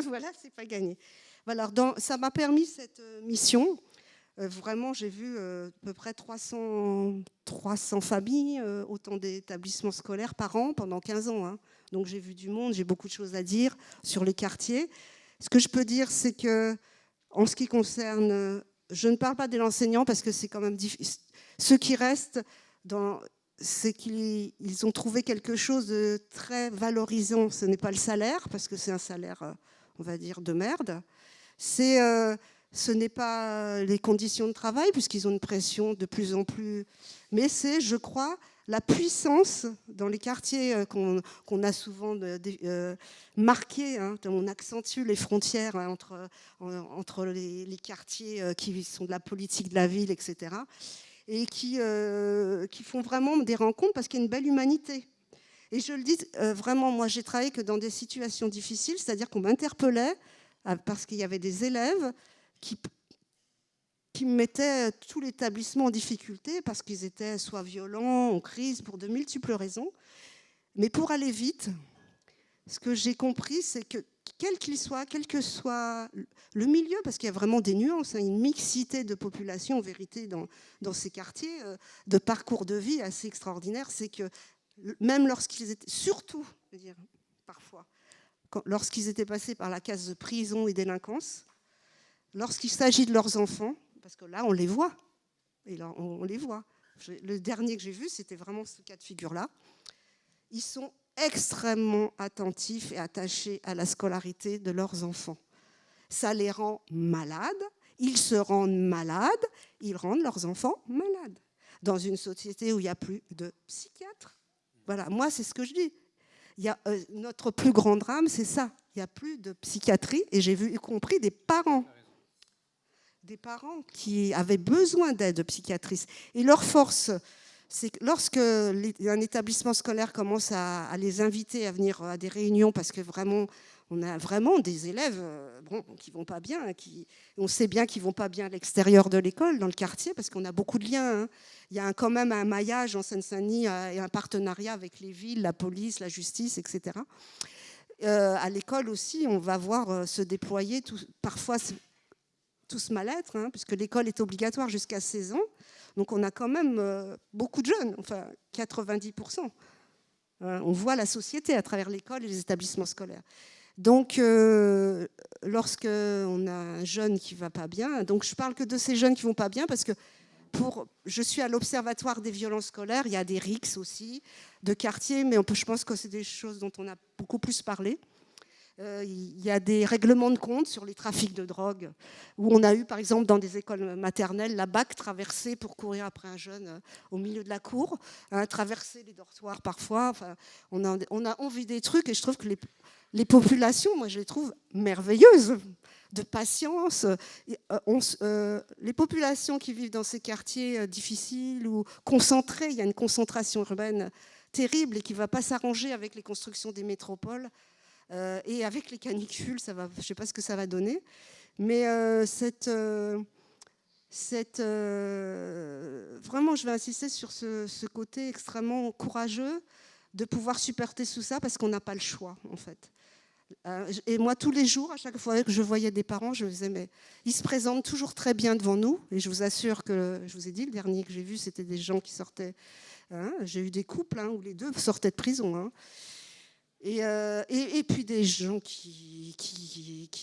Voilà, c'est pas gagné. Alors, ça m'a permis cette mission. Vraiment, j'ai vu à peu près 300 familles, autant d'établissements scolaires par an pendant 15 ans. Hein. Donc j'ai vu du monde, j'ai beaucoup de choses à dire sur les quartiers. Ce que je peux dire, c'est que, en ce qui concerne, je ne parle pas de l'enseignant parce que c'est quand même difficile. Ceux qui restent, c'est qu'ils ont trouvé quelque chose de très valorisant. Ce n'est pas le salaire, parce que c'est un salaire, on va dire, de merde. Ce n'est pas les conditions de travail, puisqu'ils ont une pression de plus en plus... Mais c'est, je crois, la puissance dans les quartiers qu'on a souvent marqués. Hein, on accentue les frontières entre les quartiers qui sont de la politique de la ville, etc. Et qui font vraiment des rencontres parce qu'il y a une belle humanité. Et je le dis vraiment, moi, j'ai travaillé que dans des situations difficiles, c'est-à-dire qu'on m'interpellait parce qu'il y avait des élèves qui mettaient tout l'établissement en difficulté parce qu'ils étaient soit violents, en crise, pour de multiples raisons. Mais pour aller vite, ce que j'ai compris, c'est que quel qu'il soit, quel que soit le milieu, parce qu'il y a vraiment des nuances, hein, une mixité de population, en vérité, dans ces quartiers, de parcours de vie assez extraordinaire, c'est que même lorsqu'ils étaient, surtout, je veux dire, parfois, lorsqu'ils étaient passés par la case de prison et délinquance, lorsqu'il s'agit de leurs enfants, parce que là, on les voit. Et là, on les voit. Le dernier que j'ai vu, c'était vraiment ce cas de figure-là. Ils sont extrêmement attentifs et attachés à la scolarité de leurs enfants. Ça les rend malades. Ils se rendent malades. Ils rendent leurs enfants malades. Dans une société où il n'y a plus de psychiatres. Voilà, moi, c'est ce que je dis. Notre plus grand drame, c'est ça. Il n'y a plus de psychiatrie et j'ai vu y compris des parents qui avaient besoin d'aide psychiatrice. Et leur force, c'est que lorsque un établissement scolaire commence à les inviter à venir à des réunions, parce que vraiment, on a vraiment des élèves qui ne vont pas bien, on sait bien qu'ils ne vont pas bien à l'extérieur de l'école, dans le quartier, parce qu'on a beaucoup de liens. Hein. Il y a quand même un maillage en Seine-Saint-Denis et un partenariat avec les villes, la police, la justice, etc. À l'école aussi, on va voir se déployer parfois tout ce mal-être, hein, puisque l'école est obligatoire jusqu'à 16 ans. Donc on a quand même beaucoup de jeunes, enfin 90%. On voit la société à travers l'école et les établissements scolaires. Donc lorsqu'on a un jeune qui ne va pas bien, donc je ne parle que de ces jeunes qui ne vont pas bien, parce que je suis à l'Observatoire des violences scolaires, il y a des RICS aussi, de quartier, mais je pense que c'est des choses dont on a beaucoup plus parlé. Il y a des règlements de compte sur les trafics de drogue, où on a eu, par exemple, dans des écoles maternelles, la BAC traversée pour courir après un jeune au milieu de la cour, traverser les dortoirs parfois. Enfin, on vit des trucs, et je trouve que les populations, moi, je les trouve merveilleuses, de patience. Les populations qui vivent dans ces quartiers difficiles ou concentrés, il y a une concentration urbaine terrible et qui ne va pas s'arranger avec les constructions des métropoles. Et avec les canicules, je ne sais pas ce que ça va donner, mais vraiment, je vais insister sur ce côté extrêmement courageux de pouvoir supporter tout ça, parce qu'on n'a pas le choix, en fait. Et moi, tous les jours, à chaque fois que je voyais des parents, je me disais, mais ils se présentent toujours très bien devant nous, et je vous assure que, je vous ai dit, le dernier que j'ai vu, c'était des gens qui sortaient, hein, j'ai eu des couples où les deux sortaient de prison, hein. Et puis des gens qui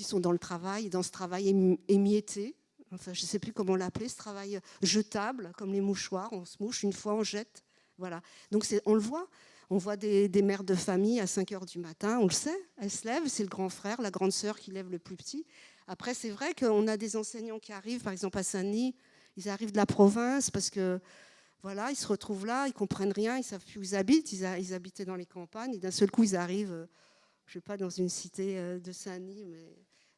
sont dans le travail, dans ce travail émietté. Enfin, je ne sais plus comment l'appeler, ce travail jetable, comme les mouchoirs. On se mouche une fois, on jette. Voilà. Donc on le voit. On voit des mères de famille à 5h du matin, on le sait. Elles se lèvent, c'est le grand frère, la grande sœur qui lève le plus petit. Après, c'est vrai qu'on a des enseignants qui arrivent, par exemple à Saint-Denis, ils arrivent de la province parce que... Voilà, ils se retrouvent là, ils ne comprennent rien, ils ne savent plus où ils habitent. Ils habitaient dans les campagnes et d'un seul coup, ils arrivent, je ne sais pas, dans une cité de Saint-Denis,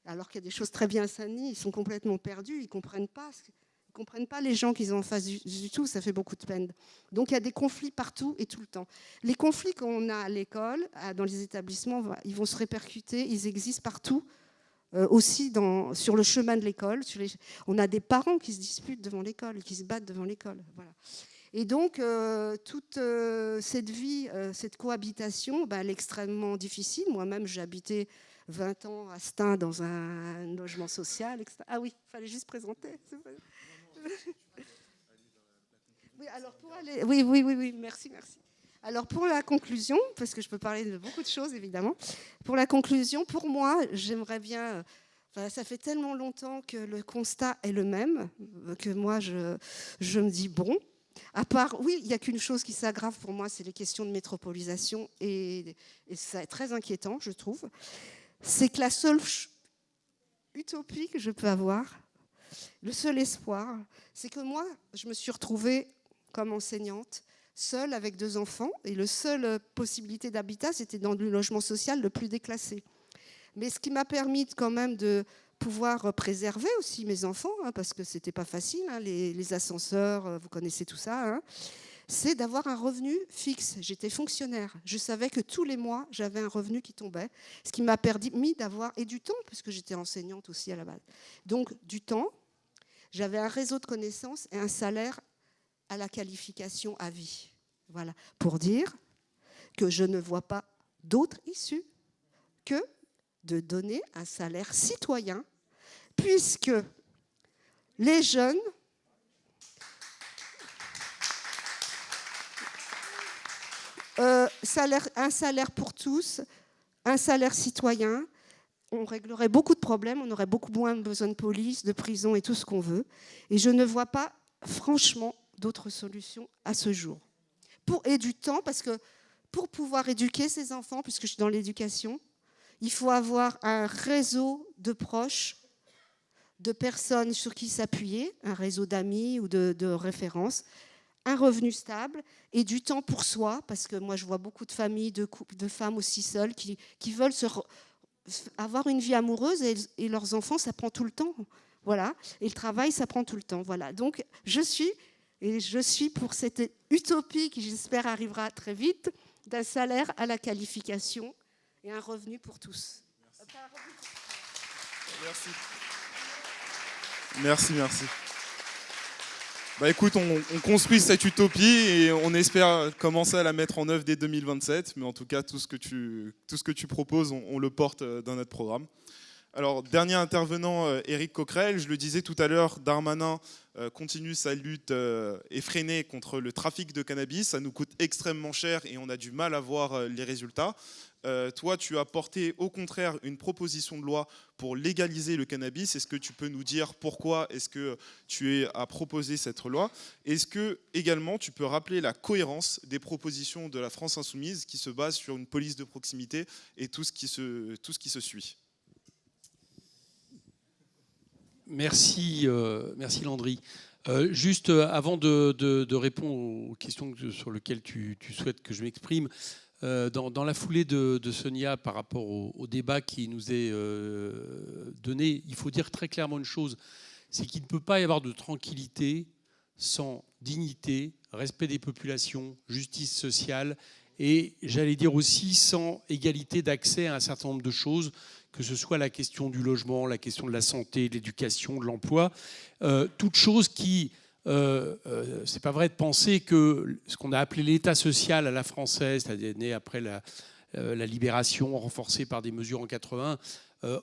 alors qu'il y a des choses très bien à Saint-Denis, ils sont complètement perdus, ils ne comprennent pas les gens qu'ils ont en face du tout, ça fait beaucoup de peine. Donc il y a des conflits partout et tout le temps. Les conflits qu'on a à l'école, dans les établissements, ils vont se répercuter, ils existent partout. Aussi sur le chemin de l'école. On a des parents qui se disputent devant l'école, qui se battent devant l'école. Voilà. Et donc, toute cette vie, cette cohabitation, elle est extrêmement difficile. Moi-même, j'ai habité 20 ans à Stein dans un logement social. Etc. Ah oui, il fallait juste présenter. Oui, alors pour aller... Oui, merci. Alors pour la conclusion, parce que je peux parler de beaucoup de choses évidemment, pour la conclusion, pour moi, j'aimerais bien... ça fait tellement longtemps que le constat est le même, que moi je me dis bon, à part, oui, il n'y a qu'une chose qui s'aggrave pour moi, c'est les questions de métropolisation, et ça est très inquiétant, je trouve. C'est que la seule utopie que je peux avoir, le seul espoir, c'est que moi, je me suis retrouvée comme enseignante, seule avec 2 enfants, et la seule possibilité d'habitat, c'était dans le logement social le plus déclassé. Mais ce qui m'a permis quand même de pouvoir préserver aussi mes enfants, hein, parce que ce n'était pas facile, hein, les ascenseurs, vous connaissez tout ça, hein, c'est d'avoir un revenu fixe. J'étais fonctionnaire. Je savais que tous les mois, j'avais un revenu qui tombait, ce qui m'a permis d'avoir, et du temps, puisque j'étais enseignante aussi à la base. Donc du temps, j'avais un réseau de connaissances et un salaire à la qualification à vie. Voilà, pour dire que je ne vois pas d'autre issue que de donner un salaire citoyen, puisque les jeunes... un salaire pour tous, un salaire citoyen, on réglerait beaucoup de problèmes, on aurait beaucoup moins besoin de police, de prison et tout ce qu'on veut. Et je ne vois pas, franchement, d'autres solutions à ce jour. Et du temps, parce que pour pouvoir éduquer ces enfants, puisque je suis dans l'éducation, il faut avoir un réseau de proches, de personnes sur qui s'appuyer, un réseau d'amis ou de références, un revenu stable et du temps pour soi, parce que moi je vois beaucoup de familles, de couples, de femmes aussi seules qui veulent avoir une vie amoureuse et leurs enfants, ça prend tout le temps. Voilà. Et le travail, ça prend tout le temps. Voilà. Donc, je suis pour cette utopie qui, j'espère, arrivera très vite, d'un salaire à la qualification et un revenu pour tous. Merci. Bah écoute, on construit cette utopie et on espère commencer à la mettre en œuvre dès 2027. Mais en tout cas, tout ce que tu proposes, on le porte dans notre programme. Alors, dernier intervenant, Éric Coquerel, je le disais tout à l'heure, Darmanin continue sa lutte effrénée contre le trafic de cannabis. Ça nous coûte extrêmement cher et on a du mal à voir les résultats. Toi, tu as porté au contraire une proposition de loi pour légaliser le cannabis. Est-ce que tu peux nous dire pourquoi est-ce que tu as proposé cette loi? Est-ce que également tu peux rappeler la cohérence des propositions de la France Insoumise qui se base sur une police de proximité et tout ce qui se suit? Merci Landry. Juste avant de répondre aux questions sur lesquelles tu souhaites que je m'exprime, dans la foulée de Sonia par rapport au débat qui nous est donné, il faut dire très clairement une chose, c'est qu'il ne peut pas y avoir de tranquillité sans dignité, respect des populations, justice sociale et, j'allais dire aussi, sans égalité d'accès à un certain nombre de choses, que ce soit la question du logement, la question de la santé, de l'éducation, de l'emploi, toutes choses qui... c'est pas vrai de penser que ce qu'on a appelé l'État social à la française, c'est-à-dire né après la libération, renforcée par des mesures en 80,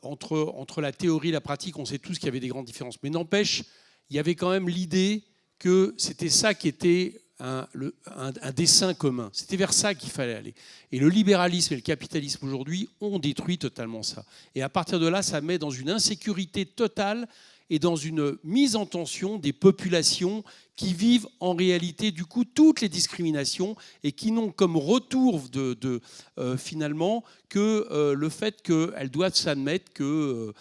entre la théorie et la pratique, on sait tous qu'il y avait des grandes différences. Mais n'empêche, il y avait quand même l'idée que c'était ça qui était un dessein commun. C'était vers ça qu'il fallait aller. Et le libéralisme et le capitalisme aujourd'hui ont détruit totalement ça. Et à partir de là, ça met dans une insécurité totale et dans une mise en tension des populations qui vivent en réalité du coup toutes les discriminations et qui n'ont comme retour finalement que le fait qu'elles doivent s'admettre que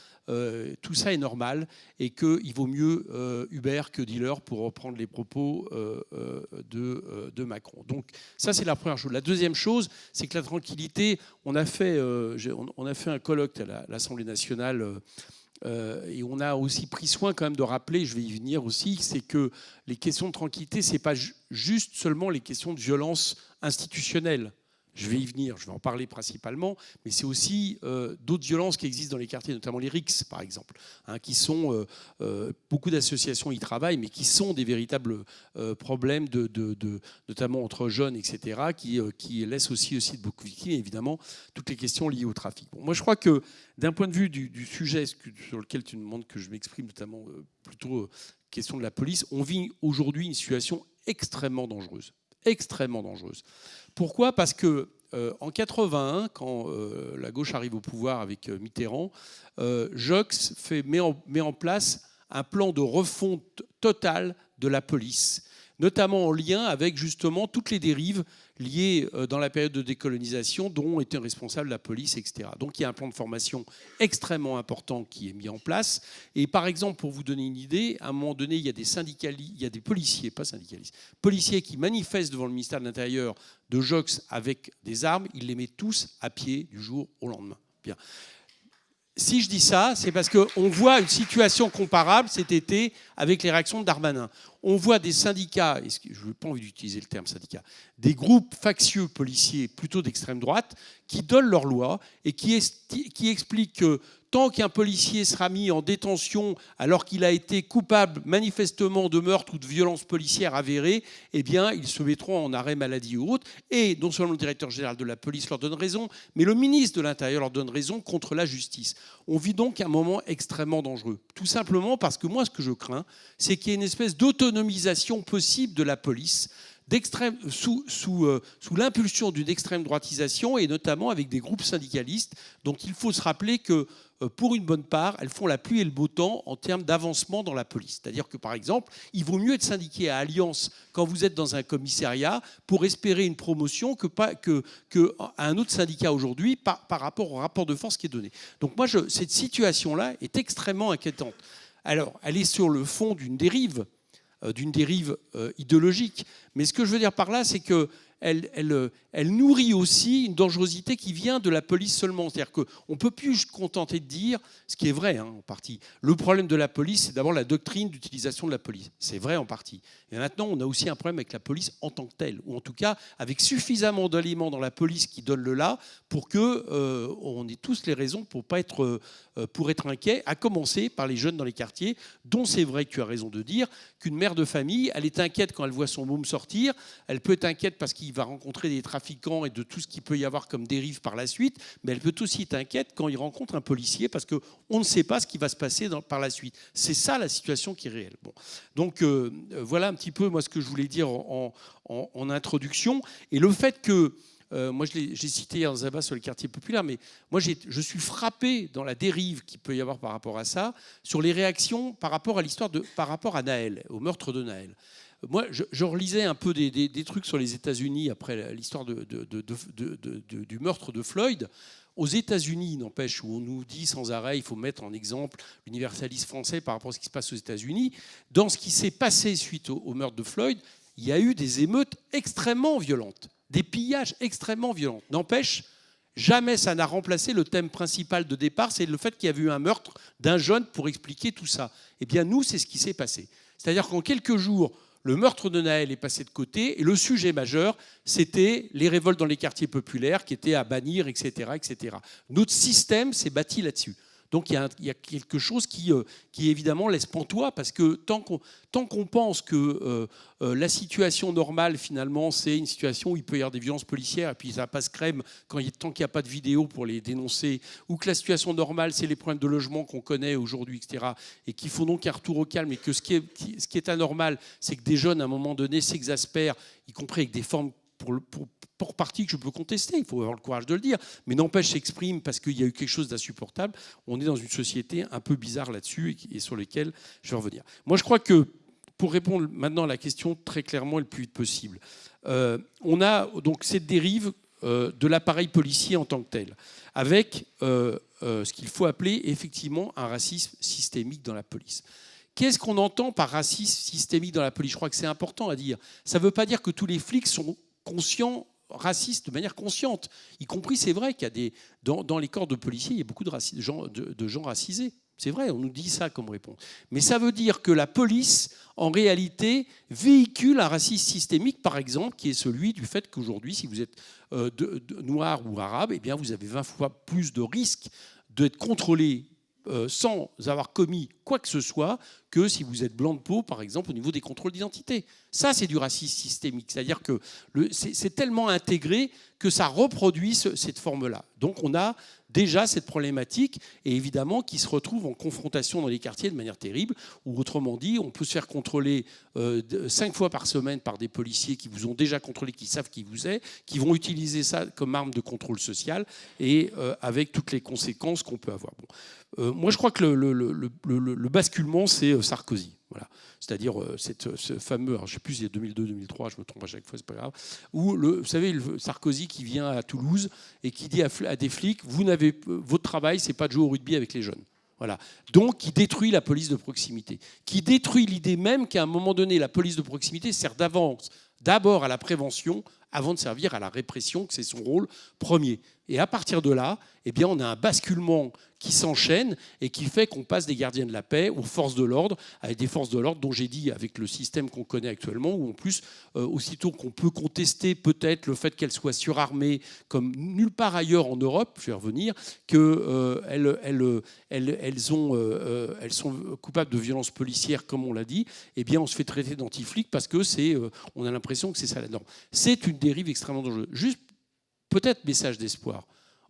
tout ça est normal et qu'il vaut mieux Uber que dealer, pour reprendre les propos de Macron. Donc ça, c'est la première chose. La deuxième chose, c'est que la tranquillité, on a fait un colloque à l'Assemblée nationale et on a aussi pris soin quand même de rappeler, je vais y venir aussi, c'est que les questions de tranquillité, ce n'est pas juste seulement les questions de violence institutionnelle. Je vais y venir, je vais en parler principalement, mais c'est aussi d'autres violences qui existent dans les quartiers, notamment les RICS, par exemple, hein, qui sont, beaucoup d'associations y travaillent, mais qui sont des véritables problèmes, notamment entre jeunes, etc., qui laissent aussi de beaucoup de victimes, et évidemment, toutes les questions liées au trafic. Bon, moi, je crois que d'un point de vue du sujet sur lequel tu me demandes que je m'exprime, notamment plutôt question de la police, on vit aujourd'hui une situation extrêmement dangereuse. Extrêmement dangereuse. Pourquoi ? Parce que en 81, quand la gauche arrive au pouvoir avec Mitterrand, Joxe met en place un plan de refonte totale de la police, notamment en lien avec justement toutes les dérives liées dans la période de décolonisation dont était responsable la police, etc. Donc il y a un plan de formation extrêmement important qui est mis en place. Et par exemple, pour vous donner une idée, à un moment donné, il y a des policiers, pas syndicalistes, policiers qui manifestent devant le ministère de l'Intérieur de Joxe avec des armes, ils les mettent tous à pied du jour au lendemain. Bien. Si je dis ça, c'est parce qu'on voit une situation comparable cet été avec les réactions de Darmanin. On voit des syndicats, et je n'ai pas envie d'utiliser le terme syndicat, des groupes factieux policiers plutôt d'extrême droite qui donnent leur loi et qui expliquent que tant qu'un policier sera mis en détention alors qu'il a été coupable manifestement de meurtre ou de violence policière avérée, eh bien, ils se mettront en arrêt maladie ou autre. Et non seulement le directeur général de la police leur donne raison, mais le ministre de l'Intérieur leur donne raison contre la justice. On vit donc un moment extrêmement dangereux. Tout simplement parce que moi, ce que je crains, c'est qu'il y ait une espèce d'autonomisation possible de la police, sous l'impulsion d'une extrême droitisation et notamment avec des groupes syndicalistes dont il faut se rappeler que pour une bonne part, elles font la pluie et le beau temps en termes d'avancement dans la police. C'est-à-dire que, par exemple, il vaut mieux être syndiqué à Alliance quand vous êtes dans un commissariat pour espérer une promotion qu'à un autre syndicat aujourd'hui par rapport au rapport de force qui est donné. Donc moi, cette situation-là est extrêmement inquiétante. Alors, elle est sur le fond d'une dérive idéologique. Mais ce que je veux dire par là, c'est que elle nourrit aussi une dangerosité qui vient de la police seulement. C'est-à-dire qu'on ne peut plus se contenter de dire, ce qui est vrai en partie, le problème de la police, c'est d'abord la doctrine d'utilisation de la police. C'est vrai en partie. Et maintenant, on a aussi un problème avec la police en tant que telle, ou en tout cas avec suffisamment d'éléments dans la police qui donnent le là pour qu'on ait tous les raisons pour être inquiets, à commencer par les jeunes dans les quartiers, dont c'est vrai que tu as raison de dire qu'une mère de famille, elle est inquiète quand elle voit son môme sortir, elle peut être inquiète parce qu'il va rencontrer des trafiquants et de tout ce qu'il peut y avoir comme dérive par la suite, mais elle peut aussi être inquiète quand il rencontre un policier parce qu'on ne sait pas ce qui va se passer par la suite. C'est ça la situation qui est réelle. Bon. Donc voilà un petit peu moi ce que je voulais dire en introduction. Et le fait que moi, j'ai cité hier Zaba sur les quartiers populaires, mais moi, je suis frappé dans la dérive qu'il peut y avoir par rapport à ça, sur les réactions par rapport à l'histoire par rapport à Naël, au meurtre de Naël. Moi, je relisais un peu des trucs sur les États-Unis après l'histoire du meurtre de Floyd. Aux États-Unis, n'empêche, où on nous dit sans arrêt, il faut mettre en exemple l'universalisme français par rapport à ce qui se passe aux États-Unis. Dans ce qui s'est passé suite au meurtre de Floyd, il y a eu des émeutes extrêmement violentes. Des pillages extrêmement violents. N'empêche, jamais ça n'a remplacé le thème principal de départ, c'est le fait qu'il y avait eu un meurtre d'un jeune pour expliquer tout ça. Eh bien, nous, c'est ce qui s'est passé. C'est-à-dire qu'en quelques jours, le meurtre de Naël est passé de côté et le sujet majeur, c'était les révoltes dans les quartiers populaires qui étaient à bannir, etc., etc. Notre système s'est bâti là-dessus. Donc il y a quelque chose qui évidemment laisse pantois, parce que tant qu'on pense que la situation normale, finalement, c'est une situation où il peut y avoir des violences policières et puis ça passe crème tant qu'il n'y a pas de vidéo pour les dénoncer, ou que la situation normale, c'est les problèmes de logement qu'on connaît aujourd'hui, etc., et qu'il faut donc un retour au calme, et que ce qui est anormal, c'est que des jeunes, à un moment donné, s'exaspèrent, y compris avec des formes pour partie que je peux contester, il faut avoir le courage de le dire, mais n'empêche s'exprime parce qu'il y a eu quelque chose d'insupportable. On est dans une société un peu bizarre là-dessus et sur lesquelles je vais revenir. Moi, je crois que, pour répondre maintenant à la question très clairement et le plus vite possible, on a donc cette dérive de l'appareil policier en tant que tel, avec ce qu'il faut appeler effectivement un racisme systémique dans la police. Qu'est-ce qu'on entend par racisme systémique dans la police ? Je crois que c'est important à dire. Ça ne veut pas dire que tous les flics sont conscients, racistes de manière consciente. Y compris, c'est vrai qu'il y a dans les corps de policiers, il y a beaucoup de gens racisés. C'est vrai, on nous dit ça comme réponse. Mais ça veut dire que la police, en réalité, véhicule un racisme systémique, par exemple, qui est celui du fait qu'aujourd'hui, si vous êtes noir ou arabe, eh bien, vous avez 20 fois plus de risques d'être contrôlé sans avoir commis quoi que ce soit que si vous êtes blanc de peau, par exemple, au niveau des contrôles d'identité. Ça, c'est du racisme systémique. C'est-à-dire que c'est tellement intégré que ça reproduit cette forme-là. Donc on a déjà cette problématique, et évidemment qui se retrouve en confrontation dans les quartiers de manière terrible, ou autrement dit, on peut se faire contrôler 5 fois par semaine par des policiers qui vous ont déjà contrôlé, qui savent qui vous êtes, qui vont utiliser ça comme arme de contrôle social, et avec toutes les conséquences qu'on peut avoir. Bon. Moi, je crois que le basculement, c'est Sarkozy. Voilà. C'est-à-dire ce fameux, alors je ne sais plus si c'est 2002-2003, je me trompe à chaque fois, c'est pas grave, où vous savez, Sarkozy qui vient à Toulouse et qui dit à des flics, votre travail, c'est pas de jouer au rugby avec les jeunes. Voilà. Donc, qui détruit la police de proximité, qui détruit l'idée même qu'à un moment donné, la police de proximité sert d'abord à la prévention avant de servir à la répression, que c'est son rôle premier. Et à partir de là, eh bien, on a un basculement qui s'enchaîne et qui fait qu'on passe des gardiens de la paix aux forces de l'ordre, avec des forces de l'ordre dont j'ai dit, avec le système qu'on connaît actuellement, où en plus, aussitôt qu'on peut contester peut-être le fait qu'elles soient surarmées, comme nulle part ailleurs en Europe, je vais revenir, qu'elles sont coupables de violences policières, comme on l'a dit, eh bien, on se fait traiter d'anti-flic parce que on a l'impression que c'est ça la norme. C'est une dérive extrêmement dangereuse. Juste, peut-être message d'espoir.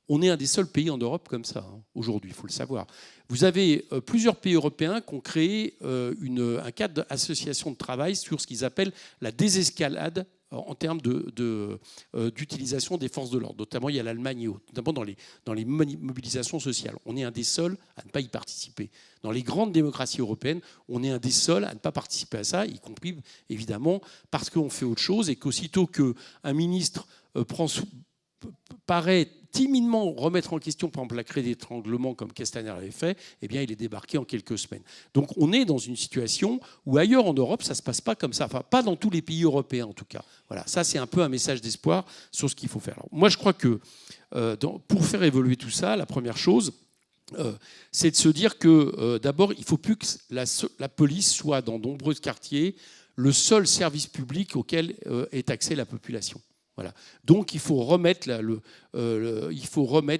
On est un des seuls pays en Europe comme ça, aujourd'hui, il faut le savoir. Vous avez plusieurs pays européens qui ont créé un cadre d'association de travail sur ce qu'ils appellent la désescalade en termes d'utilisation des forces de l'ordre. Notamment, il y a l'Allemagne et autres, notamment dans les mobilisations sociales. On est un des seuls à ne pas y participer. Dans les grandes démocraties européennes, on est un des seuls à ne pas participer à ça, y compris, évidemment, parce qu'on fait autre chose et qu'aussitôt qu'un ministre paraît timidement remettre en question, par exemple, la clé d'étranglement comme Castaner avait fait, eh bien, il est débarqué en quelques semaines. Donc on est dans une situation où ailleurs en Europe, ça ne se passe pas comme ça. Enfin, pas dans tous les pays européens en tout cas. Voilà, ça c'est un peu un message d'espoir sur ce qu'il faut faire. Alors, moi, je crois que pour faire évoluer tout ça, la première chose, c'est de se dire que d'abord, il ne faut plus que la police soit dans de nombreux quartiers le seul service public auquel est accès la population. Voilà. Donc il faut remettre,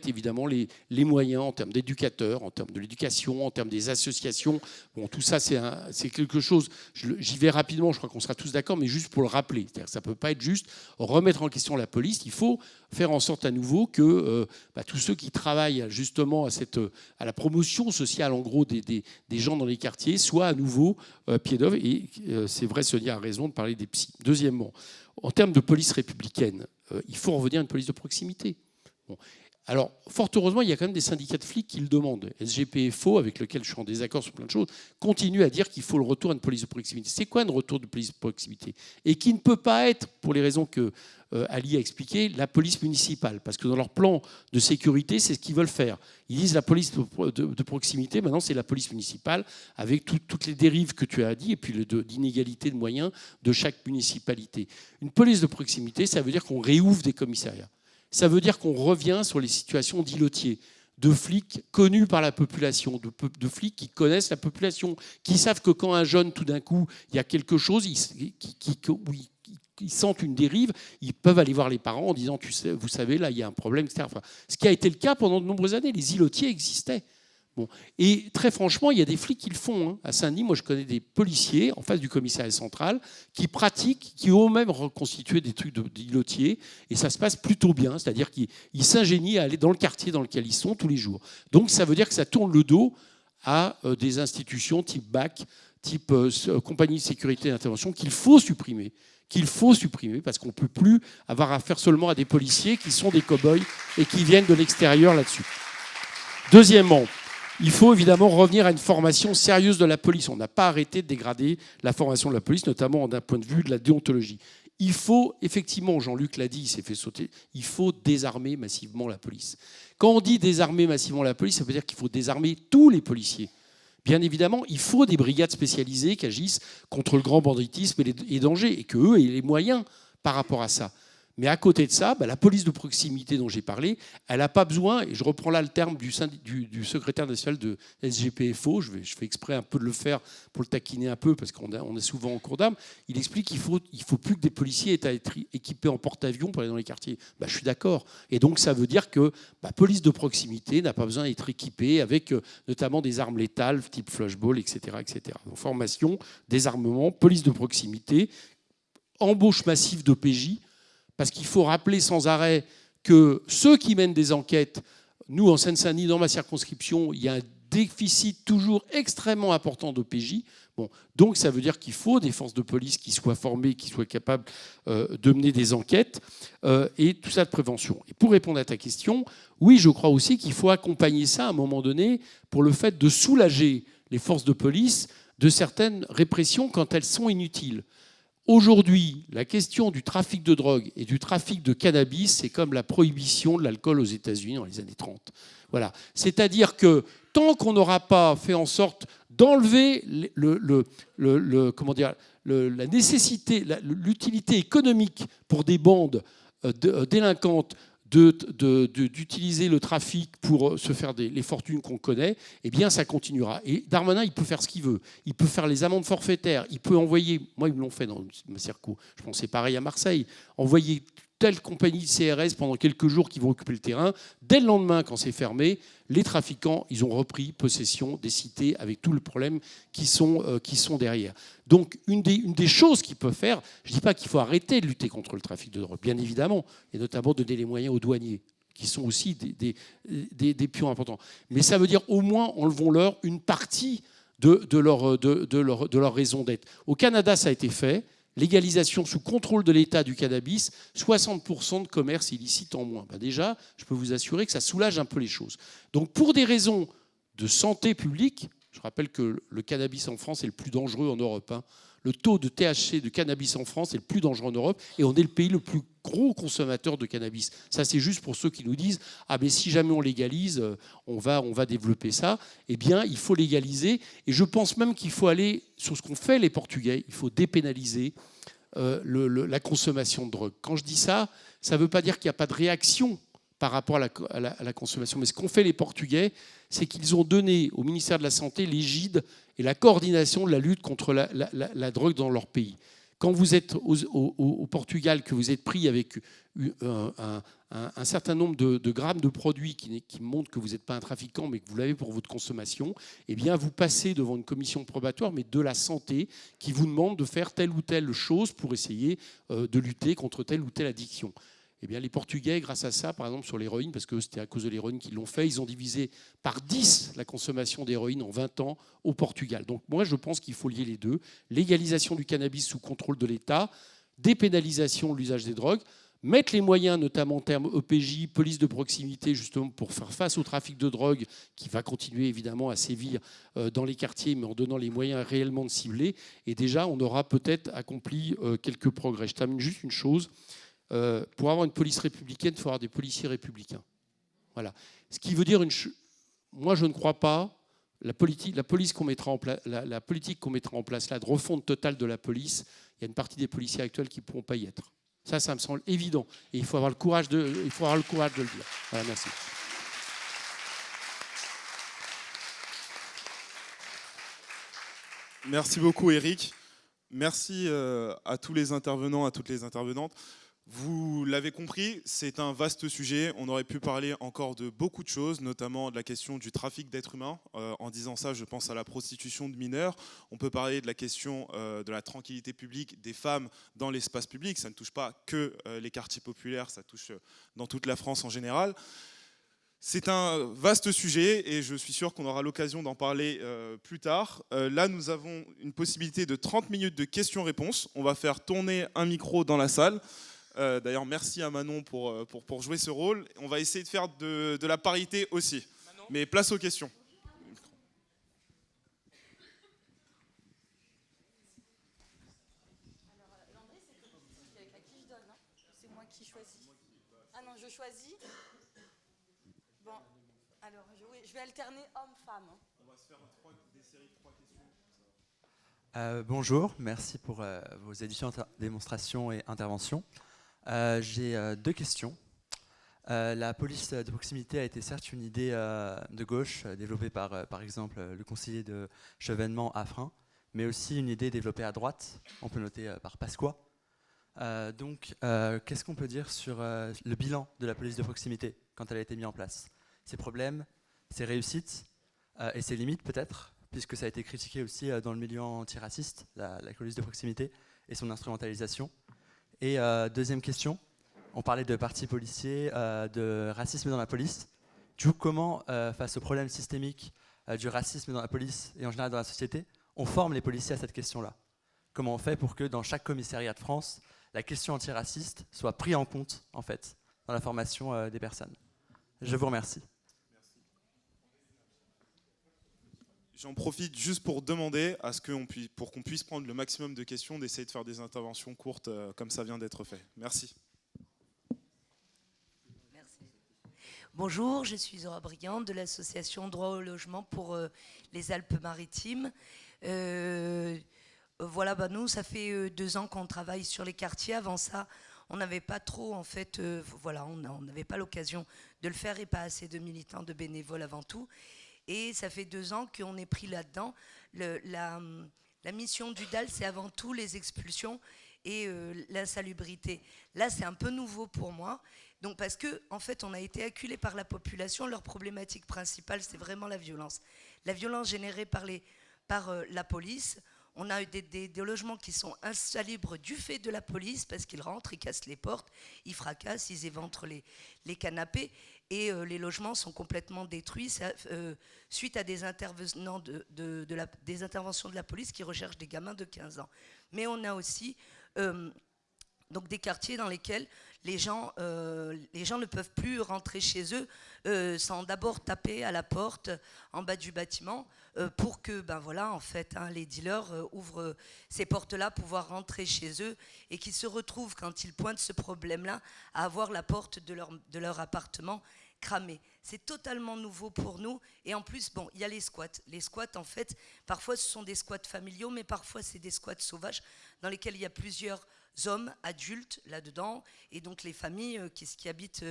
évidemment les moyens en termes d'éducateurs, en termes de l'éducation, en termes des associations. Bon, tout ça, c'est quelque chose, j'y vais rapidement, je crois qu'on sera tous d'accord, mais juste pour le rappeler. C'est-à-dire que ça ne peut pas être juste remettre en question la police. Il faut faire en sorte à nouveau que tous ceux qui travaillent justement à la promotion sociale, en gros, des gens dans les quartiers, soient à nouveau pied d'œuvre. Et c'est vrai, Sonia a raison de parler des psys. Deuxièmement, en termes de police républicaine, il faut revenir à une police de proximité. Bon. Alors, fort heureusement, il y a quand même des syndicats de flics qui le demandent. SGPFO, avec lequel je suis en désaccord sur plein de choses, continue à dire qu'il faut le retour à une police de proximité. C'est quoi un retour de police de proximité? Et qui ne peut pas être, pour les raisons que Ali a expliquées, la police municipale. Parce que dans leur plan de sécurité, c'est ce qu'ils veulent faire. Ils disent la police de proximité, maintenant c'est la police municipale, avec toutes les dérives que tu as dit, et puis d'inégalité de moyens de chaque municipalité. Une police de proximité, ça veut dire qu'on réouvre des commissariats. Ça veut dire qu'on revient sur les situations d'îlotiers, de flics connus par la population, de flics qui connaissent la population, qui savent que quand un jeune, tout d'un coup, il y a quelque chose, ils sentent une dérive, ils peuvent aller voir les parents en disant, vous savez, là, il y a un problème, etc. Enfin, ce qui a été le cas pendant de nombreuses années. Les îlotiers existaient. Bon. Et très franchement, il y a des flics qui le font. Hein. À Saint-Denis, moi, je connais des policiers en face du commissariat central qui pratiquent, qui ont même reconstitué des trucs d'îlotiers. Et ça se passe plutôt bien. C'est-à-dire qu'ils s'ingénient à aller dans le quartier dans lequel ils sont tous les jours. Donc, ça veut dire que ça tourne le dos à des institutions type BAC, type compagnie de sécurité et d'intervention qu'il faut supprimer. Parce qu'on ne peut plus avoir affaire seulement à des policiers qui sont des cow-boys et qui viennent de l'extérieur là-dessus. Deuxièmement, il faut évidemment revenir à une formation sérieuse de la police. On n'a pas arrêté de dégrader la formation de la police, notamment d'un point de vue de la déontologie. Il faut, effectivement, Jean-Luc l'a dit, il s'est fait sauter, il faut désarmer massivement la police. Quand on dit désarmer massivement la police, ça veut dire qu'il faut désarmer tous les policiers. Bien évidemment, il faut des brigades spécialisées qui agissent contre le grand banditisme et les dangers, et qu'eux aient les moyens par rapport à ça. Mais à côté de ça, la police de proximité dont j'ai parlé, elle n'a pas besoin, et je reprends là le terme du secrétaire national de SGPFO, je fais exprès un peu de le faire pour le taquiner un peu, parce qu'on est souvent en cours d'âme, il explique qu'il faut plus que des policiers aient à être équipés en porte-avions pour aller dans les quartiers. Je suis d'accord. Et donc ça veut dire que la police de proximité n'a pas besoin d'être équipée avec notamment des armes létales, type flashball, etc. etc. Donc, formation, désarmement, police de proximité, embauche massive d'OPJ. Parce qu'il faut rappeler sans arrêt que ceux qui mènent des enquêtes, nous en Seine-Saint-Denis, dans ma circonscription, il y a un déficit toujours extrêmement important d'OPJ. Bon, donc ça veut dire qu'il faut des forces de police qui soient formées, qui soient capables de mener des enquêtes et tout ça de prévention. Et pour répondre à ta question, oui, je crois aussi qu'il faut accompagner ça à un moment donné pour le fait de soulager les forces de police de certaines répressions quand elles sont inutiles. Aujourd'hui, la question du trafic de drogue et du trafic de cannabis, c'est comme la prohibition de l'alcool aux États-Unis dans les années 30. Voilà. C'est-à-dire que tant qu'on n'aura pas fait en sorte d'enlever la nécessité, l'utilité économique pour des bandes délinquantes d'utiliser le trafic pour se faire les fortunes qu'on connaît, eh bien ça continuera. Et Darmanin, il peut faire ce qu'il veut. Il peut faire les amendes forfaitaires. Il peut envoyer, moi ils me l'ont fait dans ma circo, je pense que c'est pareil à Marseille, envoyer telle compagnie de CRS pendant quelques jours qui vont occuper le terrain. Dès le lendemain, quand c'est fermé, les trafiquants, ils ont repris possession des cités avec tout le problème qui sont derrière. Donc, une des choses qu'ils peuvent faire, je ne dis pas qu'il faut arrêter de lutter contre le trafic de drogue, bien évidemment, et notamment donner les moyens aux douaniers, qui sont aussi des pions importants. Mais ça veut dire au moins enlevons-leur une partie de leur raison d'être. Au Canada, ça a été fait. Légalisation sous contrôle de l'État du cannabis, 60% de commerce illicite en moins. Déjà, je peux vous assurer que ça soulage un peu les choses. Donc pour des raisons de santé publique, Je rappelle que le cannabis en France est le plus dangereux en Europe. Hein. Le taux de THC de cannabis en France est le plus dangereux en Europe et on est le pays le plus gros consommateur de cannabis. Ça, c'est juste pour ceux qui nous disent « Ah, mais si jamais on légalise, on va développer ça. » Eh bien, il faut légaliser. Et je pense même qu'il faut aller sur ce qu'ont fait les Portugais. Il faut dépénaliser la consommation de drogue. Quand je dis ça, ça ne veut pas dire qu'il n'y a pas de réaction par rapport à la consommation. Mais ce qu'ont fait les Portugais, c'est qu'ils ont donné au ministère de la Santé l'égide et la coordination de la lutte contre la drogue dans leur pays. Quand vous êtes au Portugal, que vous êtes pris avec un certain nombre de grammes de produits qui montrent que vous n'êtes pas un trafiquant, mais que vous l'avez pour votre consommation, eh bien, vous passez devant une commission probatoire, mais de la santé, qui vous demande de faire telle ou telle chose pour essayer de lutter contre telle ou telle addiction. Eh bien, les Portugais, grâce à ça, par exemple sur l'héroïne, parce que c'était à cause de l'héroïne qu'ils l'ont fait, ils ont divisé par 10 la consommation d'héroïne en 20 ans au Portugal. Donc moi, je pense qu'il faut lier les deux. Légalisation du cannabis sous contrôle de l'État, dépénalisation de l'usage des drogues, mettre les moyens, notamment en termes EPJ, police de proximité, justement pour faire face au trafic de drogue, qui va continuer évidemment à sévir dans les quartiers, mais en donnant les moyens réellement de cibler. Et déjà, on aura peut-être accompli quelques progrès. Je termine juste une chose. Pour avoir une police républicaine, il faut avoir des policiers républicains. Voilà. Ce qui veut dire moi, je ne crois pas la politique qu'on mettra en place là, de refonte totale de la police. Il y a une partie des policiers actuels qui ne pourront pas y être. Ça me semble évident. Et il faut avoir le courage de le dire. Voilà, merci. Merci beaucoup, Eric. Merci à tous les intervenants, à toutes les intervenantes. Vous l'avez compris, c'est un vaste sujet. On aurait pu parler encore de beaucoup de choses, notamment de la question du trafic d'êtres humains. En disant ça, je pense à la prostitution de mineurs. On peut parler de la question de la tranquillité publique des femmes dans l'espace public. Ça ne touche pas que les quartiers populaires, ça touche dans toute la France en général. C'est un vaste sujet et je suis sûr qu'on aura l'occasion d'en parler plus tard. Là, nous avons une possibilité de 30 minutes de questions-réponses. On va faire tourner un micro dans la salle. D'ailleurs, merci à Manon pour jouer ce rôle. On va essayer de faire de la parité aussi. Manon. Mais place aux questions. Alors, Landry, c'est avec qui je donne, hein. C'est moi qui choisis. Ah non, je choisis. Bon, alors, je vais alterner homme-femme. Hein. On va se faire des séries de 3 questions. Bonjour, merci pour vos éditions, démonstrations et interventions. J'ai 2 questions. La police de proximité a été certes une idée de gauche, développée par exemple le conseiller de Chevènement Affrin, mais aussi une idée développée à droite, on peut noter par Pasqua. Donc, qu'est-ce qu'on peut dire sur le bilan de la police de proximité quand elle a été mise en place? Ses problèmes, ses réussites et ses limites peut-être, puisque ça a été critiqué aussi dans le milieu antiraciste, la police de proximité et son instrumentalisation. Et deuxième question, on parlait de partis policiers, de racisme dans la police. Du coup, comment, face au problème systémique du racisme dans la police et en général dans la société, on forme les policiers à cette question-là? Comment on fait pour que dans chaque commissariat de France, la question antiraciste soit prise en compte, en fait, dans la formation des personnes? Je vous remercie. J'en profite juste pour demander à ce pour qu'on puisse prendre le maximum de questions, d'essayer de faire des interventions courtes comme ça vient d'être fait. Merci. Merci. Bonjour, je suis Zora Brigand de l'association Droit au logement pour les Alpes-Maritimes. Voilà, nous, ça fait 2 ans qu'on travaille sur les quartiers. Avant ça, on n'avait pas trop, en fait, on n'avait pas l'occasion de le faire et pas assez de militants, de bénévoles avant tout. Et ça fait 2 ans qu'on est pris là-dedans. La mission du DAL, c'est avant tout les expulsions et l'insalubrité. Là, c'est un peu nouveau pour moi. Donc, parce que, en fait, on a été acculés par la population. Leur problématique principale, c'est vraiment la violence. La violence générée par la police. On a des logements qui sont insalubres du fait de la police parce qu'ils rentrent, ils cassent les portes, ils fracassent, ils éventrent les canapés et les logements sont complètement détruits suite à des interventions de la police qui recherchent des gamins de 15 ans. Mais on a aussi donc des quartiers dans lesquels les gens ne peuvent plus rentrer chez eux sans d'abord taper à la porte en bas du bâtiment pour que voilà, en fait, les dealers ouvrent ces portes-là pour pouvoir rentrer chez eux et qu'ils se retrouvent, quand ils pointent ce problème-là, à avoir la porte de leur appartement cramée. C'est totalement nouveau pour nous. Et en plus, il y a les squats. Les squats, en fait, parfois ce sont des squats familiaux, mais parfois c'est des squats sauvages dans lesquels il y a plusieurs hommes adultes là-dedans. Et donc les familles qui habitent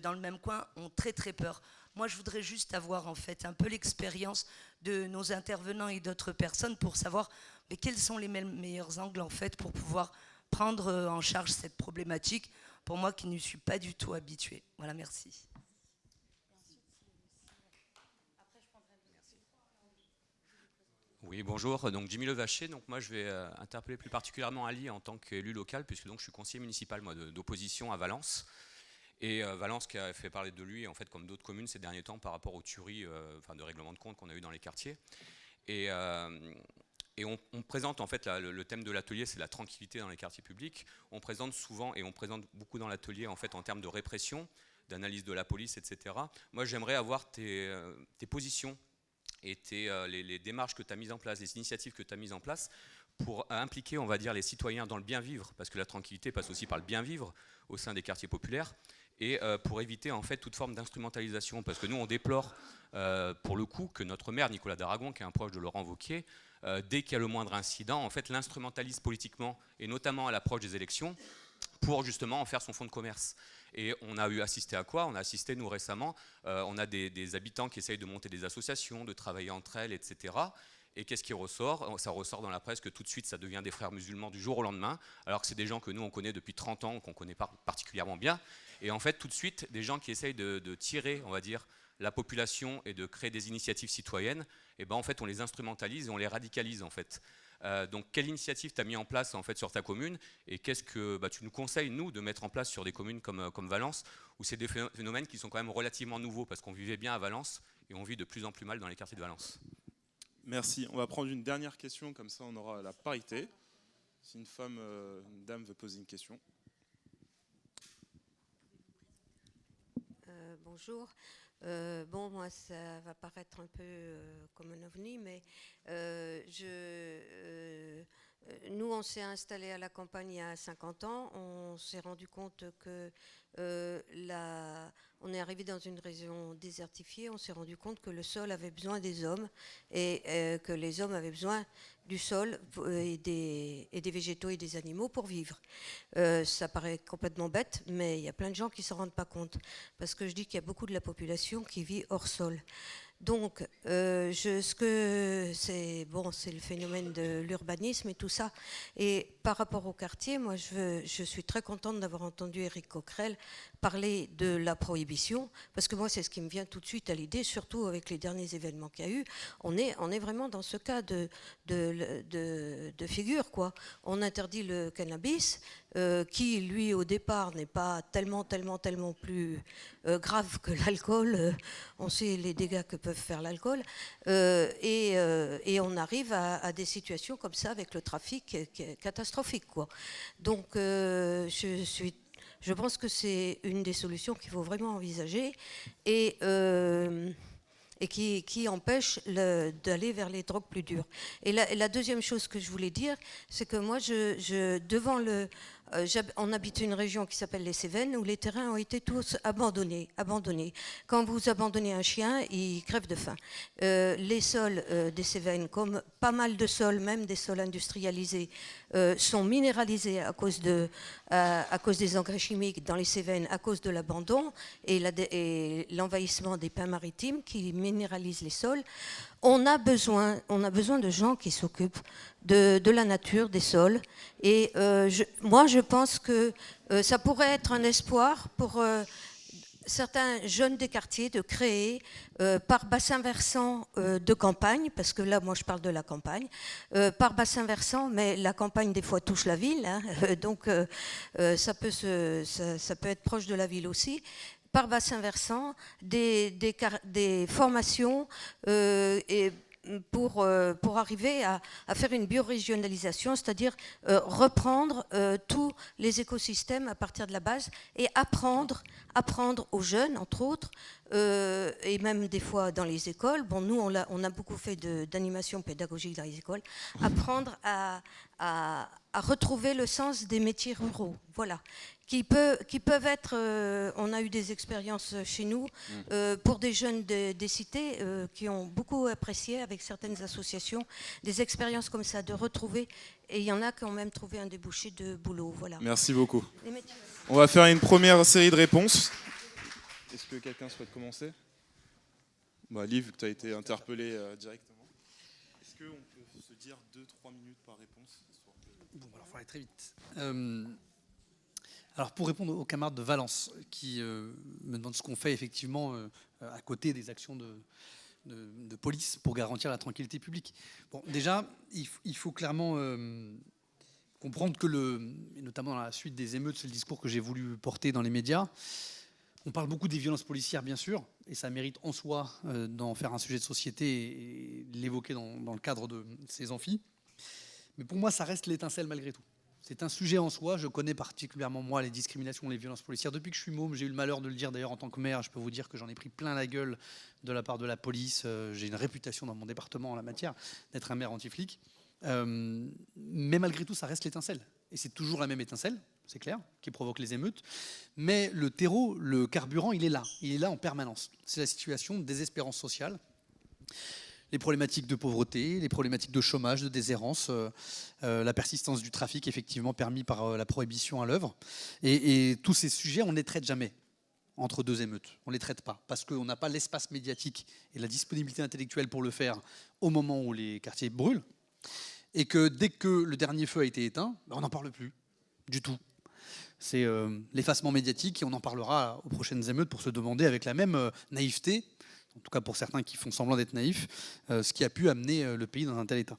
dans le même coin ont très très peur. Moi, je voudrais juste avoir en fait un peu l'expérience de nos intervenants et d'autres personnes pour savoir quels sont les meilleurs angles en fait pour pouvoir prendre en charge cette problématique. Pour moi qui ne suis pas du tout habituée. Voilà, merci. Oui, bonjour. Donc Jimmy Levaché. Donc moi, je vais interpeller plus particulièrement Ali en tant qu'élu local, puisque donc je suis conseiller municipal moi d'opposition à Valence. Et Valence qui a fait parler de lui, en fait, comme d'autres communes ces derniers temps, par rapport aux tueries, de règlement de compte qu'on a eu dans les quartiers. Et on présente en fait le thème de l'atelier, c'est la tranquillité dans les quartiers publics. On présente souvent et on présente beaucoup dans l'atelier en fait en termes de répression, d'analyse de la police, etc. Moi, j'aimerais avoir tes positions et les démarches que tu as mises en place, les initiatives que tu as mises en place pour impliquer, on va dire, les citoyens dans le bien vivre, parce que la tranquillité passe aussi par le bien vivre au sein des quartiers populaires, et pour éviter en fait toute forme d'instrumentalisation, parce que nous on déplore pour le coup que notre maire Nicolas Daragon, qui est un proche de Laurent Wauquiez, dès qu'il y a le moindre incident, en fait l'instrumentalise politiquement, et notamment à l'approche des élections, pour justement en faire son fonds de commerce. Et on a eu assisté à quoi? On a assisté, nous, récemment, on a des habitants qui essayent de monter des associations, de travailler entre elles, etc. Et qu'est-ce qui ressort? Ça ressort dans la presse que tout de suite, ça devient des frères musulmans du jour au lendemain, alors que c'est des gens que nous, on connaît depuis 30 ans, qu'on ne connaît pas particulièrement bien. Et en fait, tout de suite, des gens qui essayent de tirer, on va dire, la population et de créer des initiatives citoyennes, et ben en fait, on les instrumentalise et on les radicalise, en fait. Donc, quelle initiative tu as mis en place en fait, sur ta commune, et qu'est-ce que tu nous conseilles, nous, de mettre en place sur des communes comme Valence, où c'est des phénomènes qui sont quand même relativement nouveaux, parce qu'on vivait bien à Valence, et on vit de plus en plus mal dans les quartiers de Valence. Merci. On va prendre une dernière question, comme ça on aura la parité. Si une dame veut poser une question. Bonjour. Moi, ça va paraître un peu comme un ovni, mais nous, on s'est installés à la campagne il y a 50 ans. On s'est rendu compte que on est arrivé dans une région désertifiée. On s'est rendu compte que le sol avait besoin des hommes et que les hommes avaient besoin du sol et des végétaux et des animaux pour vivre. Ça paraît complètement bête, mais il y a plein de gens qui ne s'en rendent pas compte. Parce que je dis qu'il y a beaucoup de la population qui vit hors sol. Donc, c'est le phénomène de l'urbanisme et tout ça. Et par rapport au quartier, moi, je suis très contente d'avoir entendu Éric Coquerel parler de la prohibition, parce que moi, c'est ce qui me vient tout de suite à l'idée, surtout avec les derniers événements qu'il y a eu. On est vraiment dans ce cas de figure, quoi. On interdit le cannabis, qui, lui, au départ, n'est pas tellement plus grave que l'alcool. On sait les dégâts que peut faire l'alcool. Et on arrive à des situations comme ça avec le trafic qui est catastrophique, quoi. Donc, je pense que c'est une des solutions qu'il faut vraiment envisager et qui empêche d'aller vers les drogues plus dures. Et la deuxième chose que je voulais dire, c'est que moi, on habite une région qui s'appelle les Cévennes, où les terrains ont été tous abandonnés. Quand vous abandonnez un chien, il crève de faim. Les sols des Cévennes, comme pas mal de sols, même des sols industrialisés, sont minéralisés à cause des engrais chimiques dans les Cévennes, à cause de l'abandon et l'envahissement des pins maritimes qui minéralisent les sols. On a besoin de gens qui s'occupent de la nature, des sols. Et moi, je pense que ça pourrait être un espoir pour certains jeunes des quartiers de créer par bassin versant de campagne, parce que là, moi, je parle de la campagne, par bassin versant, mais la campagne, des fois, touche la ville, hein, donc ça peut être proche de la ville aussi. Par bassin versant, des formations et pour arriver à faire une biorégionalisation, c'est-à-dire reprendre tous les écosystèmes à partir de la base et apprendre aux jeunes, entre autres, et même des fois dans les écoles. Bon, nous, on a beaucoup fait d'animation pédagogique dans les écoles. Apprendre à retrouver le sens des métiers ruraux, voilà, qui peuvent être, on a eu des expériences chez nous, pour des jeunes des cités qui ont beaucoup apprécié avec certaines associations, des expériences comme ça, de retrouver, et il y en a qui ont même trouvé un débouché de boulot, voilà. Merci beaucoup. On va faire une première série de réponses. Est-ce que quelqu'un souhaite commencer? Liv, tu as été interpellée directement. Est-ce qu'on peut se dire 2-3 minutes par réponse? Bon, alors il faut aller très vite. Alors pour répondre aux camarades de Valence qui me demandent ce qu'on fait effectivement à côté des actions de police pour garantir la tranquillité publique. Bon, déjà, il faut clairement comprendre que et notamment dans la suite des émeutes, c'est le discours que j'ai voulu porter dans les médias. On parle beaucoup des violences policières, bien sûr, et ça mérite en soi d'en faire un sujet de société et de l'évoquer dans le cadre de ces amphis. Mais pour moi, ça reste l'étincelle malgré tout. C'est un sujet en soi. Je connais particulièrement, moi, les discriminations, les violences policières. Depuis que je suis môme, j'ai eu le malheur de le dire d'ailleurs en tant que maire. Je peux vous dire que j'en ai pris plein la gueule de la part de la police. J'ai une réputation dans mon département en la matière d'être un maire anti-flic. Mais malgré tout, ça reste l'étincelle. Et c'est toujours la même étincelle, c'est clair, qui provoque les émeutes. Mais le terreau, le carburant, il est là. Il est là en permanence. C'est la situation de désespérance sociale. Les problématiques de pauvreté, les problématiques de chômage, de déshérence, la persistance du trafic, effectivement, permis par la prohibition à l'œuvre. Et tous ces sujets, on ne les traite jamais entre deux émeutes. On ne les traite pas, parce qu'on n'a pas l'espace médiatique et la disponibilité intellectuelle pour le faire au moment où les quartiers brûlent. Et que dès que le dernier feu a été éteint, on n'en parle plus du tout. C'est l'effacement médiatique et on en parlera aux prochaines émeutes pour se demander avec la même naïveté, en tout cas pour certains qui font semblant d'être naïfs, ce qui a pu amener le pays dans un tel état.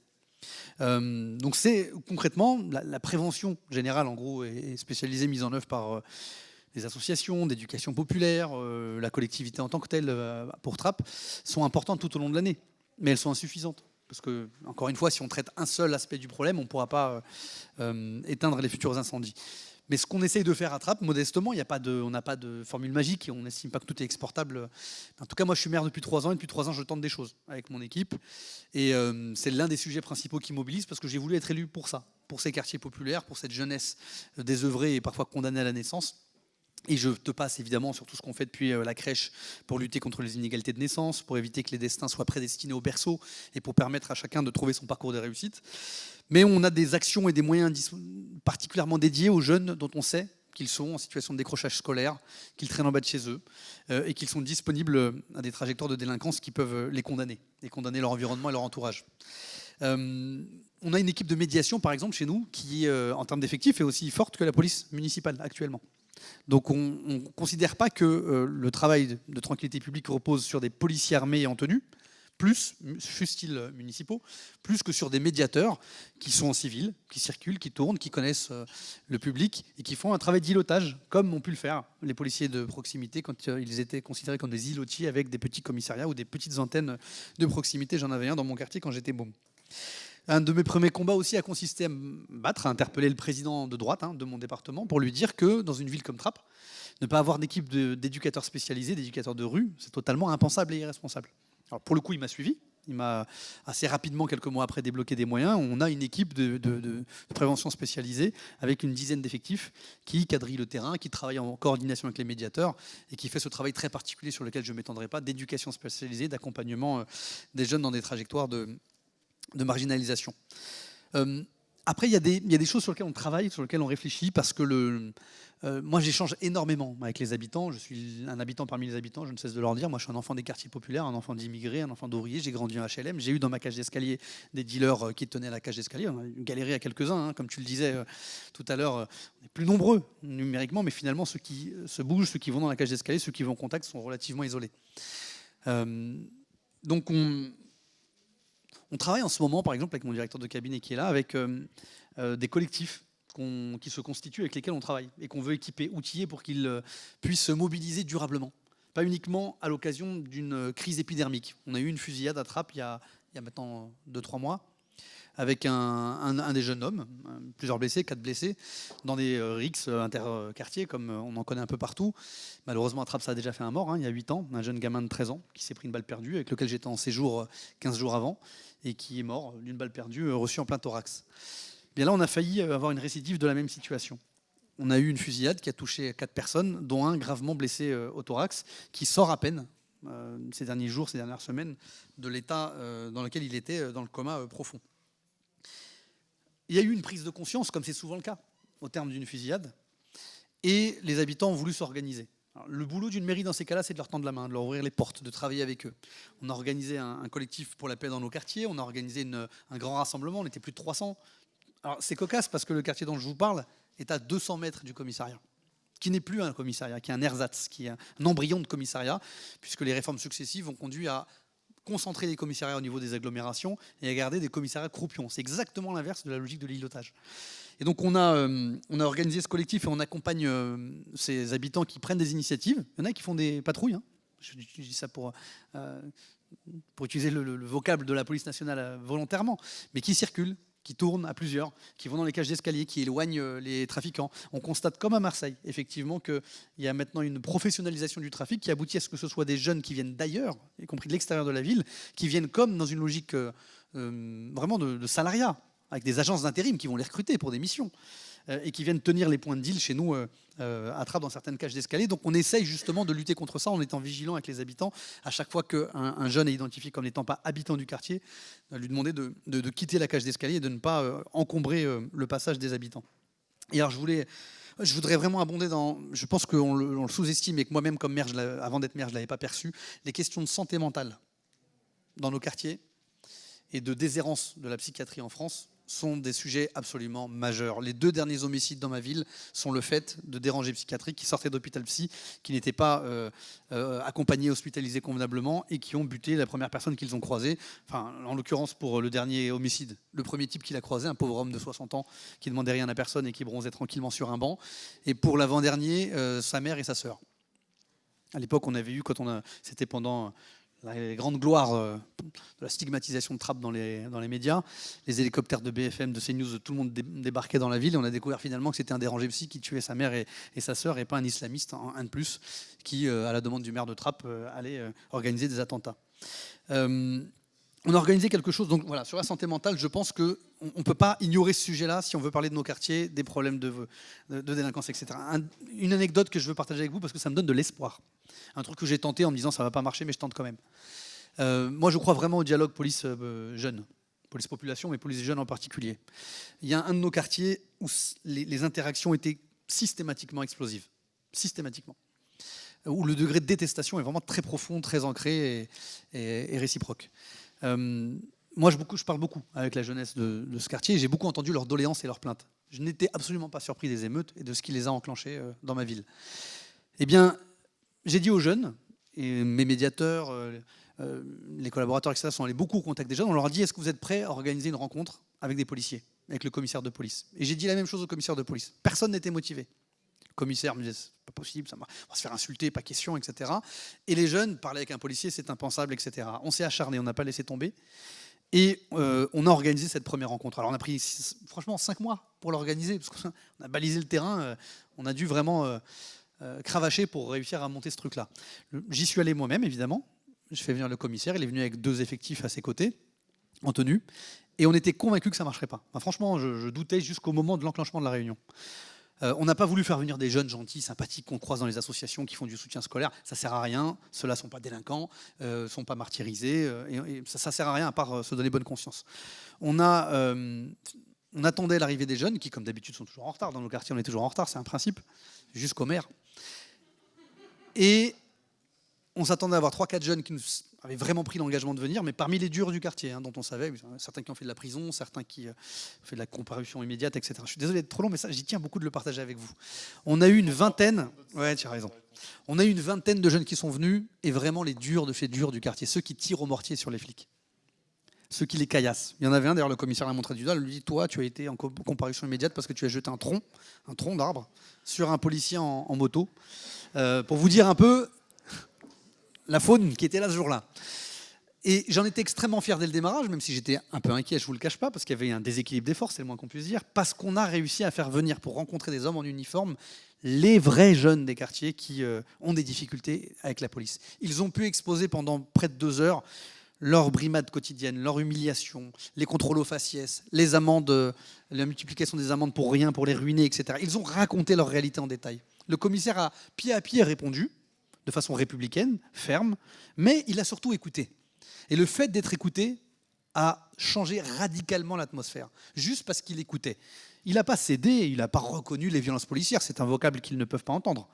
Donc c'est concrètement la prévention générale, en gros, est spécialisée, mise en œuvre par les associations d'éducation populaire, la collectivité en tant que telle pour Trappes, sont importantes tout au long de l'année, mais elles sont insuffisantes. Parce que, encore une fois, si on traite un seul aspect du problème, on ne pourra pas éteindre les futurs incendies. Mais ce qu'on essaye de faire à Trappes, modestement, on n'a pas de formule magique et on n'estime pas que tout est exportable. En tout cas, moi, je suis maire depuis 3 ans et depuis 3 ans, je tente des choses avec mon équipe. Et c'est l'un des sujets principaux qui mobilise parce que j'ai voulu être élu pour ça, pour ces quartiers populaires, pour cette jeunesse désœuvrée et parfois condamnée à la naissance. Et je te passe évidemment sur tout ce qu'on fait depuis la crèche pour lutter contre les inégalités de naissance, pour éviter que les destins soient prédestinés au berceau et pour permettre à chacun de trouver son parcours de réussite. Mais on a des actions et des moyens particulièrement dédiés aux jeunes dont on sait qu'ils sont en situation de décrochage scolaire, qu'ils traînent en bas de chez eux et qu'ils sont disponibles à des trajectoires de délinquance qui peuvent les condamner et condamner leur environnement et leur entourage. On a une équipe de médiation, par exemple, chez nous, qui, en termes d'effectifs, est aussi forte que la police municipale actuellement. Donc on ne considère pas que le travail de tranquillité publique repose sur des policiers armés en tenue, plus, fussent-ils municipaux, plus que sur des médiateurs qui sont en civil, qui circulent, qui tournent, qui connaissent le public et qui font un travail d'îlotage, comme ont pu le faire les policiers de proximité quand ils étaient considérés comme des îlotiers avec des petits commissariats ou des petites antennes de proximité. J'en avais un dans mon quartier quand j'étais môme. Un de mes premiers combats aussi a consisté à me battre, à interpeller le président de droite de mon département pour lui dire que dans une ville comme Trappes, ne pas avoir d'équipe d'éducateurs spécialisés, d'éducateurs de rue, c'est totalement impensable et irresponsable. Alors pour le coup, il m'a suivi. Il m'a assez rapidement, quelques mois après, débloqué des moyens. On a une équipe de prévention spécialisée avec une dizaine d'effectifs qui quadrille le terrain, qui travaille en coordination avec les médiateurs et qui fait ce travail très particulier sur lequel je ne m'étendrai pas, d'éducation spécialisée, d'accompagnement des jeunes dans des trajectoires de marginalisation. Après, il y a des choses sur lesquelles on travaille, sur lesquelles on réfléchit, parce que moi, j'échange énormément avec les habitants. Je suis un habitant parmi les habitants, je ne cesse de leur dire. Moi, je suis un enfant des quartiers populaires, un enfant d'immigrés, un enfant d'ouvriers. J'ai grandi en HLM. J'ai eu dans ma cage d'escalier des dealers qui tenaient la cage d'escalier. On a galéré à quelques-uns, comme tu le disais tout à l'heure. On est plus nombreux numériquement, mais finalement, ceux qui se bougent, ceux qui vont dans la cage d'escalier, ceux qui vont en contact sont relativement isolés. Donc, on travaille en ce moment, par exemple, avec mon directeur de cabinet qui est là, avec des collectifs qui se constituent, avec lesquels on travaille et qu'on veut équiper, outiller pour qu'ils puissent se mobiliser durablement. Pas uniquement à l'occasion d'une crise épidermique. On a eu une fusillade à Trappes il y a il y a maintenant 2-3 mois, avec un des jeunes hommes, plusieurs blessés, 4 blessés, dans des rixes interquartiers, comme on en connaît un peu partout. Malheureusement, à Trappes, ça a déjà fait un mort, il y a 8 ans, un jeune gamin de 13 ans qui s'est pris une balle perdue, avec lequel j'étais en séjour 15 jours avant, et qui est mort d'une balle perdue reçue en plein thorax. Bien là, on a failli avoir une récidive de la même situation. On a eu une fusillade qui a touché 4 personnes, dont un gravement blessé au thorax, qui sort à peine, ces derniers jours, ces dernières semaines, de l'état dans lequel il était, dans le coma profond. Il y a eu une prise de conscience, comme c'est souvent le cas, au terme d'une fusillade, et les habitants ont voulu s'organiser. Alors, le boulot d'une mairie dans ces cas-là, c'est de leur tendre la main, de leur ouvrir les portes, de travailler avec eux. On a organisé un collectif pour la paix dans nos quartiers, on a organisé un grand rassemblement, on était plus de 300. Alors c'est cocasse parce que le quartier dont je vous parle est à 200 mètres du commissariat, qui n'est plus un commissariat, qui est un ersatz, qui est un embryon de commissariat, puisque les réformes successives ont conduit à concentrer les commissariats au niveau des agglomérations et à garder des commissariats croupions. C'est exactement l'inverse de la logique de l'îlotage. Et donc on a organisé ce collectif et on accompagne ces habitants qui prennent des initiatives. Il y en a qui font des patrouilles. Je dis ça pour utiliser le vocable de la police nationale volontairement, mais qui circulent, qui tournent à plusieurs, qui vont dans les cages d'escalier, qui éloignent les trafiquants. On constate, comme à Marseille, effectivement, qu'il y a maintenant une professionnalisation du trafic qui aboutit à ce que ce soit des jeunes qui viennent d'ailleurs, y compris de l'extérieur de la ville, qui viennent comme dans une logique vraiment de salariat, avec des agences d'intérim qui vont les recruter pour des missions, et qui viennent tenir les points de deal chez nous à Trappes dans certaines cages d'escalier. Donc on essaye justement de lutter contre ça en étant vigilant avec les habitants. À chaque fois qu'un jeune est identifié comme n'étant pas habitant du quartier, lui demander de quitter la cage d'escalier et de ne pas encombrer le passage des habitants. Et alors je voudrais vraiment abonder dans, je pense qu'on le sous-estime et que moi-même comme maire, avant d'être maire, je ne l'avais pas perçu, les questions de santé mentale dans nos quartiers et de déshérence de la psychiatrie en France sont des sujets absolument majeurs. Les 2 derniers homicides dans ma ville sont le fait de dérangés psychiatriques qui sortaient d'hôpital psy, qui n'étaient pas accompagnés, hospitalisés convenablement et qui ont buté la première personne qu'ils ont croisée. Enfin, en l'occurrence, pour le dernier homicide, le premier type qu'il a croisé, un pauvre homme de 60 ans qui ne demandait rien à personne et qui bronzait tranquillement sur un banc. Et pour l'avant-dernier, sa mère et sa sœur. À l'époque, on avait eu, c'était pendant les grandes gloires de la stigmatisation de Trappes dans les médias, les hélicoptères de BFM, de CNews, tout le monde débarquait dans la ville et on a découvert finalement que c'était un dérangé psy qui tuait sa mère et sa sœur et pas un islamiste, un de plus, qui, à la demande du maire de Trappes, allait organiser des attentats. On a organisé quelque chose, donc voilà, sur la santé mentale, je pense qu'on ne peut pas ignorer ce sujet-là si on veut parler de nos quartiers, des problèmes de délinquance, etc. Une anecdote que je veux partager avec vous parce que ça me donne de l'espoir. Un truc que j'ai tenté en me disant ça ne va pas marcher, mais je tente quand même. Moi, je crois vraiment au dialogue police-jeune, police-population, mais police-jeune en particulier. Il y a un de nos quartiers où les interactions étaient systématiquement explosives. Systématiquement. Où le degré de détestation est vraiment très profond, très ancré et réciproque. Moi, je parle beaucoup avec la jeunesse de ce quartier et j'ai beaucoup entendu leurs doléances et leurs plaintes. Je n'étais absolument pas surpris des émeutes et de ce qui les a enclenchées dans ma ville. Eh bien, j'ai dit aux jeunes, et mes médiateurs, les collaborateurs, etc., sont allés beaucoup au contact des jeunes. On leur a dit, est-ce que vous êtes prêts à organiser une rencontre avec des policiers, avec le commissaire de police? Et j'ai dit la même chose au commissaire de police. Personne n'était motivé. Le commissaire me disait, c'est pas possible, on va se faire insulter, pas question, etc. Et les jeunes, parler avec un policier, c'est impensable, etc. On s'est acharné, on n'a pas laissé tomber. Et on a organisé cette première rencontre. Alors on a pris franchement 5 mois pour l'organiser, parce qu'on a balisé le terrain, on a dû vraiment cravacher pour réussir à monter ce truc-là. J'y suis allé moi-même, évidemment. Je fais venir le commissaire, il est venu avec 2 effectifs à ses côtés, en tenue, et on était convaincus que ça ne marcherait pas. Enfin, franchement, je doutais jusqu'au moment de l'enclenchement de la réunion. On n'a pas voulu faire venir des jeunes gentils, sympathiques qu'on croise dans les associations qui font du soutien scolaire. Ça ne sert à rien. Ceux-là ne sont pas délinquants, ne sont pas martyrisés. Et ça ne sert à rien à part se donner bonne conscience. On attendait l'arrivée des jeunes qui, comme d'habitude, sont toujours en retard. Dans nos quartiers, on est toujours en retard, c'est un principe, jusqu'au maire. Et on s'attendait à avoir 3-4 jeunes qui nous avaient vraiment pris l'engagement de venir, mais parmi les durs du quartier, dont on savait, certains qui ont fait de la prison, certains qui ont fait de la comparution immédiate, etc. Je suis désolé d'être trop long, mais ça, j'y tiens beaucoup de le partager avec vous. On a eu une vingtaine, ouais, tu as raison. On a eu une vingtaine de jeunes qui sont venus, et vraiment les durs de chez durs du quartier, ceux qui tirent au mortier sur les flics, ceux qui les caillassent. Il y en avait un, d'ailleurs, le commissaire l'a montré du doigt, il lui dit, toi, tu as été en comparution immédiate parce que tu as jeté un tronc d'arbre, sur un policier en moto, pour vous dire un peu la faune qui était là ce jour-là. Et j'en étais extrêmement fier dès le démarrage, même si j'étais un peu inquiet, je ne vous le cache pas, parce qu'il y avait un déséquilibre des forces, c'est le moins qu'on puisse dire, parce qu'on a réussi à faire venir, pour rencontrer des hommes en uniforme, les vrais jeunes des quartiers qui ont des difficultés avec la police. Ils ont pu exposer pendant près de 2 heures leur brimade quotidienne, leur humiliation, les contrôles aux faciès, les amendes, la multiplication des amendes pour rien, pour les ruiner, etc. Ils ont raconté leur réalité en détail. Le commissaire a pied à pied répondu, de façon républicaine, ferme, mais il a surtout écouté. Et le fait d'être écouté a changé radicalement l'atmosphère, juste parce qu'il écoutait. Il n'a pas cédé, il n'a pas reconnu les violences policières, c'est un vocable qu'ils ne peuvent pas entendre.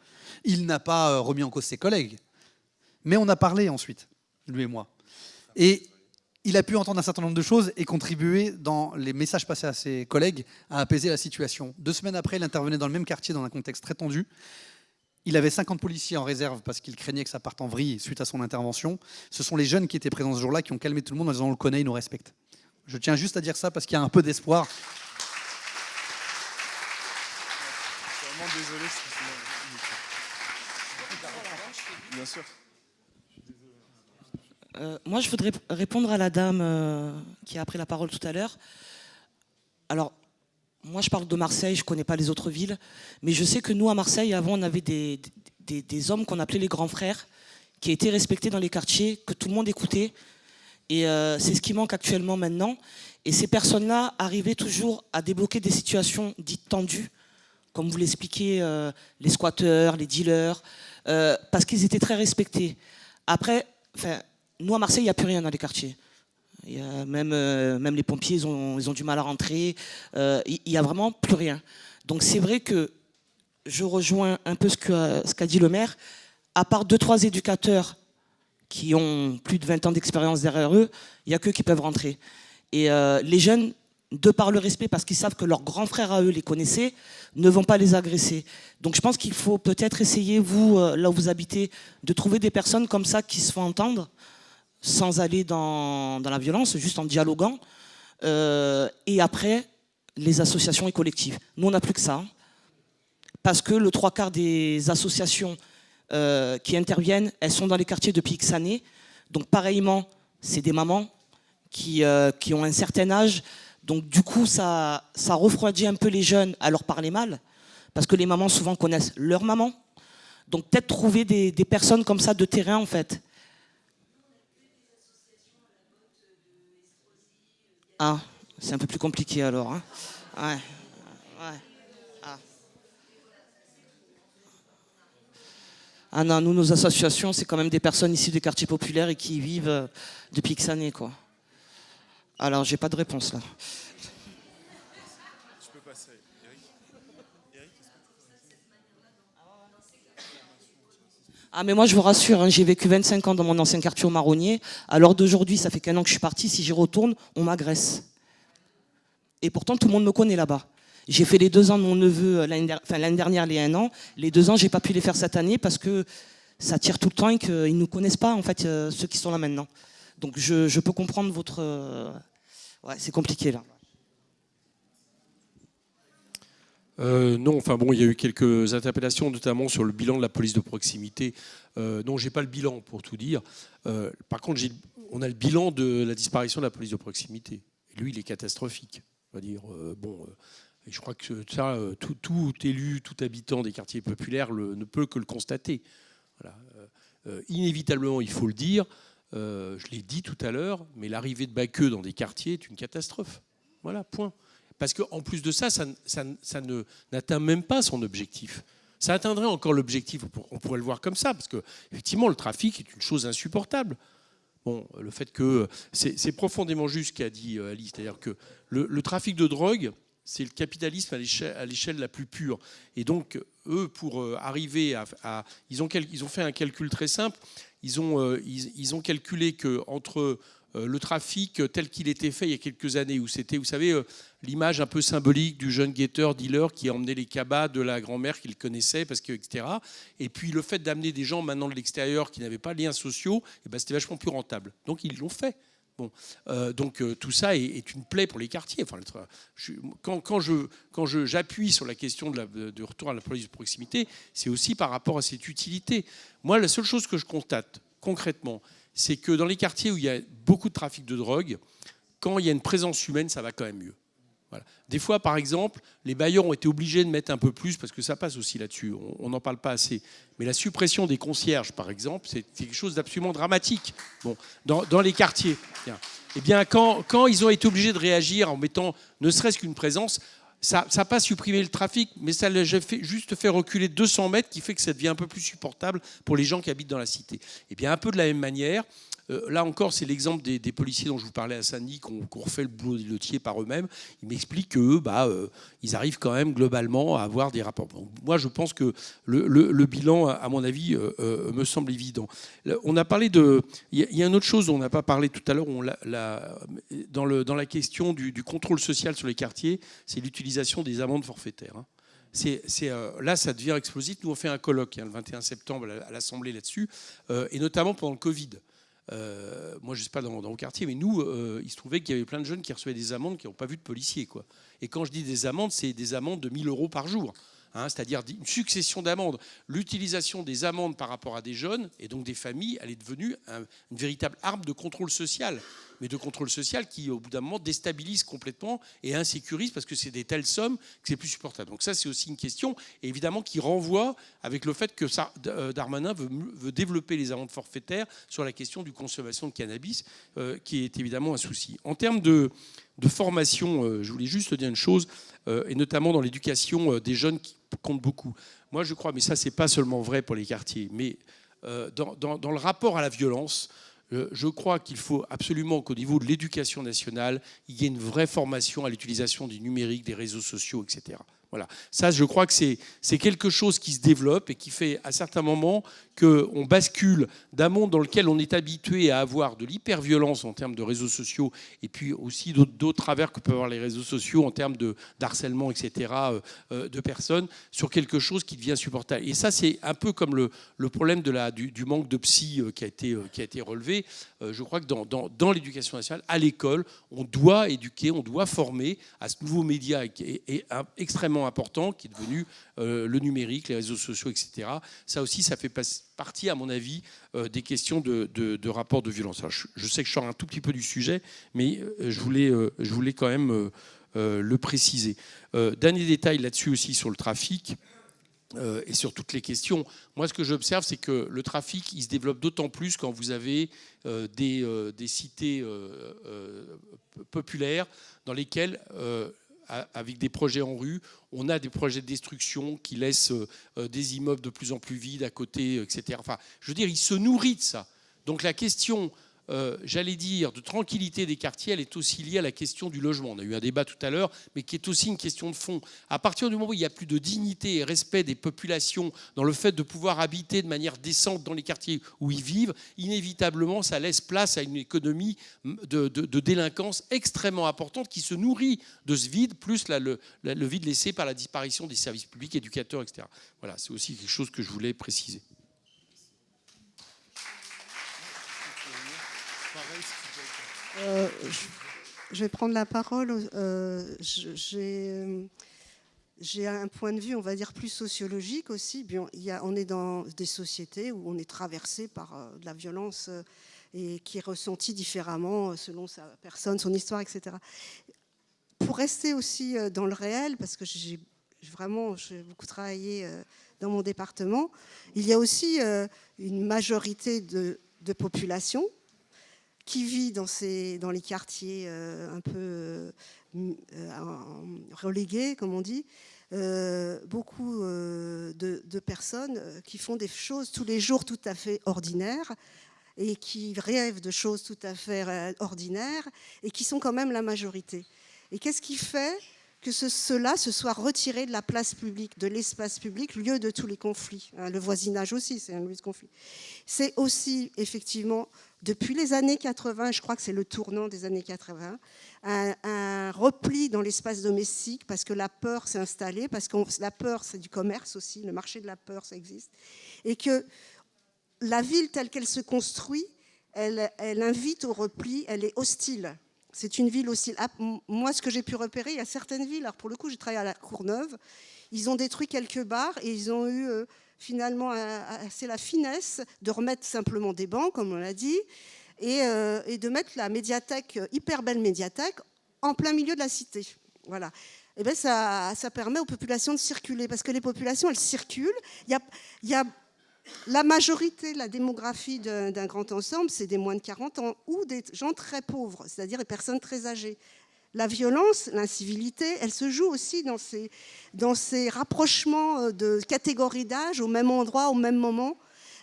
Il n'a pas remis en cause ses collègues. Mais on a parlé ensuite, lui et moi. Et il a pu entendre un certain nombre de choses et contribuer, dans les messages passés à ses collègues, à apaiser la situation. 2 semaines après, il intervenait dans le même quartier, dans un contexte très tendu. Il avait 50 policiers en réserve parce qu'il craignait que ça parte en vrille suite à son intervention. Ce sont les jeunes qui étaient présents ce jour-là qui ont calmé tout le monde en disant « on le connaît, il nous respecte ». Je tiens juste à dire ça parce qu'il y a un peu d'espoir. Je suis vraiment désolé. Bien sûr. Moi, je voudrais répondre à la dame qui a pris la parole tout à l'heure. Alors, moi, je parle de Marseille, je ne connais pas les autres villes, mais je sais que nous, à Marseille, avant, on avait des hommes qu'on appelait les grands frères, qui étaient respectés dans les quartiers, que tout le monde écoutait. Et c'est ce qui manque actuellement maintenant. Et ces personnes-là arrivaient toujours à débloquer des situations dites tendues, comme vous l'expliquez, les squatteurs, les dealers, parce qu'ils étaient très respectés. Après, nous, à Marseille, il n'y a plus rien dans les quartiers. Il y a même les pompiers, ils ont du mal à rentrer. Il n'y a vraiment plus rien. Donc c'est vrai que je rejoins un peu ce qu'a dit le maire. À part 2-3 éducateurs qui ont plus de 20 ans d'expérience derrière eux, il n'y a qu'eux qui peuvent rentrer. Et les jeunes, de par le respect, parce qu'ils savent que leurs grands frères à eux les connaissaient, ne vont pas les agresser. Donc je pense qu'il faut peut-être essayer, vous, là où vous habitez, de trouver des personnes comme ça qui se font entendre, sans aller dans la violence, juste en dialoguant. Et après, les associations et collectives. Nous, on n'a plus que ça. Parce que le 3/4 des associations qui interviennent, elles sont dans les quartiers depuis X années. Donc pareillement, c'est des mamans qui ont un certain âge. Donc du coup, ça refroidit un peu les jeunes à leur parler mal. Parce que les mamans, souvent, connaissent leur maman. Donc peut-être trouver des personnes comme ça de terrain, en fait. Ah, c'est un peu plus compliqué alors. Hein. Ouais. Ah non, nous, nos associations, c'est quand même des personnes issues des quartiers populaires et qui y vivent depuis X années, quoi. Alors, j'ai pas de réponse là. Je peux passer. Eric, Ah mais moi je vous rassure, hein, j'ai vécu 25 ans dans mon ancien quartier au Marronnier. À l'heure d'aujourd'hui, ça fait qu'1 an que je suis partie, si j'y retourne, on m'agresse. Et pourtant tout le monde me connaît là-bas. J'ai fait les 2 ans de mon neveu l'année dernière, les 1 an. Les 2 ans, j'ai pas pu les faire cette année parce que ça tire tout le temps et qu'ils ne nous connaissent pas en fait, ceux qui sont là maintenant. Donc je peux comprendre votre... Ouais, c'est compliqué là. Non, enfin bon, il y a eu quelques interpellations, notamment sur le bilan de la police de proximité. Non, j'ai pas le bilan pour tout dire. Par contre, on a le bilan de la disparition de la police de proximité. Et lui, il est catastrophique. On va dire, et je crois que ça, tout élu, tout habitant des quartiers populaires ne peut que le constater. Voilà. Inévitablement, il faut le dire. Je l'ai dit tout à l'heure, mais l'arrivée de Baqueux dans des quartiers est une catastrophe. Voilà, point. Parce qu'en plus de ça, ça n'atteint même pas son objectif. Ça atteindrait encore l'objectif, on pourrait le voir comme ça, parce qu'effectivement, le trafic est une chose insupportable. Bon, le fait que c'est profondément juste ce qu'a dit Alice, c'est-à-dire que le trafic de drogue, c'est le capitalisme à l'échelle la plus pure. Et donc, eux, pour arriver à ils ont fait un calcul très simple. Ils ont calculé qu'entre le trafic tel qu'il était fait il y a quelques années, où c'était, vous savez, l'image un peu symbolique du jeune guetteur, dealer qui emmenait les cabas de la grand-mère qu'il connaissait, etc. Et puis le fait d'amener des gens maintenant de l'extérieur qui n'avaient pas de liens sociaux, et ben, c'était vachement plus rentable. Donc ils l'ont fait. Bon, donc tout ça est une plaie pour les quartiers. Enfin, quand j'appuie sur la question de retour à la police de proximité, c'est aussi par rapport à cette utilité. Moi, la seule chose que je constate concrètement, c'est que dans les quartiers où il y a beaucoup de trafic de drogue, quand il y a une présence humaine, ça va quand même mieux. Voilà. Des fois, par exemple, les bailleurs ont été obligés de mettre un peu plus, parce que ça passe aussi là-dessus, on n'en parle pas assez. Mais la suppression des concierges, par exemple, c'est quelque chose d'absolument dramatique dans les quartiers. Eh bien, quand ils ont été obligés de réagir en mettant ne serait-ce qu'une présence, ça n'a pas supprimé le trafic, mais ça a juste fait reculer 200 mètres, qui fait que ça devient un peu plus supportable pour les gens qui habitent dans la cité. Eh bien, un peu de la même manière, là encore, c'est l'exemple des policiers dont je vous parlais à Saint-Denis, qui ont refait le boulot des lotiers par eux-mêmes. Ils m'expliquent qu'eux, ils arrivent quand même globalement à avoir des rapports. Donc, moi, je pense que le bilan, à mon avis, me semble évident. On a parlé de... Il y a une autre chose dont on n'a pas parlé tout à l'heure, dans la question du contrôle social sur les quartiers, c'est l'utilisation des amendes forfaitaires. Là, ça devient explosif. Nous, on fait un colloque le 21 septembre à l'Assemblée là-dessus, et notamment pendant le Covid. Moi, je ne sais pas dans mon quartier, mais nous, il se trouvait qu'il y avait plein de jeunes qui recevaient des amendes qui n'ont pas vu de policiers, quoi. Et quand je dis des amendes, c'est des amendes de 1 000 € par jour. C'est-à-dire une succession d'amendes. L'utilisation des amendes par rapport à des jeunes, et donc des familles, elle est devenue une véritable arme de contrôle social. Mais de contrôle social qui, au bout d'un moment, déstabilise complètement et insécurise parce que c'est des telles sommes que c'est plus supportable. Donc ça, c'est aussi une question, évidemment, qui renvoie avec le fait que Darmanin veut développer les amendes forfaitaires sur la question du consommation de cannabis, qui est évidemment un souci. En termes de formation, je voulais juste dire une chose, et notamment dans l'éducation des jeunes qui compte beaucoup. Moi, je crois, mais ça, c'est pas seulement vrai pour les quartiers, mais dans le rapport à la violence, je crois qu'il faut absolument qu'au niveau de l'éducation nationale, il y ait une vraie formation à l'utilisation du numérique, des réseaux sociaux, etc. Voilà. Ça, je crois que c'est quelque chose qui se développe et qui fait à certains moments qu'on bascule d'un monde dans lequel on est habitué à avoir de l'hyperviolence en termes de réseaux sociaux et puis aussi d'autres travers que peuvent avoir les réseaux sociaux en termes d'harcèlement, etc., de personnes, sur quelque chose qui devient insupportable. Et ça, c'est un peu comme le problème du manque de psy qui a été relevé. Je crois que dans l'éducation nationale, à l'école, on doit éduquer, on doit former à ce nouveau média qui est extrêmement important, qui est devenu le numérique, les réseaux sociaux, etc. Ça aussi, ça fait partie, à mon avis, des questions de rapport de violence. Alors, je sais que je sors un tout petit peu du sujet, mais je voulais quand même le préciser. Dernier détail là-dessus aussi sur le trafic. Et sur toutes les questions. Moi, ce que j'observe, c'est que le trafic, il se développe d'autant plus quand vous avez des cités populaires dans lesquelles, avec des projets en rue, on a des projets de destruction qui laissent des immeubles de plus en plus vides à côté, etc. Enfin, je veux dire, il se nourrit de ça. Donc la question... j'allais dire, de tranquillité des quartiers, elle est aussi liée à la question du logement. On a eu un débat tout à l'heure, mais qui est aussi une question de fond. À partir du moment où il n'y a plus de dignité et respect des populations dans le fait de pouvoir habiter de manière décente dans les quartiers où ils vivent, inévitablement, ça laisse place à une économie de délinquance extrêmement importante qui se nourrit de ce vide, plus le vide laissé par la disparition des services publics, éducateurs, etc. Voilà, c'est aussi quelque chose que je voulais préciser. Je vais prendre la parole. J'ai un point de vue, on va dire, plus sociologique aussi. Bien, on est dans des sociétés où on est traversé par de la violence et qui est ressentie différemment selon sa personne, son histoire, etc. Pour rester aussi dans le réel, parce que j'ai beaucoup travaillé dans mon département, il y a aussi une majorité de population qui vit dans les quartiers un peu relégués, comme on dit, beaucoup de personnes qui font des choses tous les jours tout à fait ordinaires et qui rêvent de choses tout à fait ordinaires et qui sont quand même la majorité. Et qu'est-ce qui fait que cela se soit retiré de la place publique, de l'espace public, lieu de tous les conflits. Le voisinage aussi, c'est un lieu de conflit. C'est aussi, effectivement, depuis les années 80, je crois que c'est le tournant des années 80, un repli dans l'espace domestique, parce que la peur s'est installée, parce que la peur, c'est du commerce aussi, le marché de la peur, ça existe, et que la ville telle qu'elle se construit, elle invite au repli, elle est hostile. C'est une ville hostile. Moi, ce que j'ai pu repérer, il y a certaines villes, alors pour le coup, j'ai travaillé à la Courneuve, ils ont détruit quelques bars et ils ont eu finalement, c'est la finesse de remettre simplement des bancs, comme on l'a dit, et de mettre la médiathèque, hyper belle médiathèque, en plein milieu de la cité. Voilà. Et bien ça permet aux populations de circuler, parce que les populations, elles circulent. Il y a la majorité de la démographie d'un grand ensemble, c'est des moins de 40 ans ou des gens très pauvres, c'est-à-dire des personnes très âgées. La violence, l'incivilité, elle se joue aussi dans ces rapprochements de catégories d'âge au même endroit, au même moment.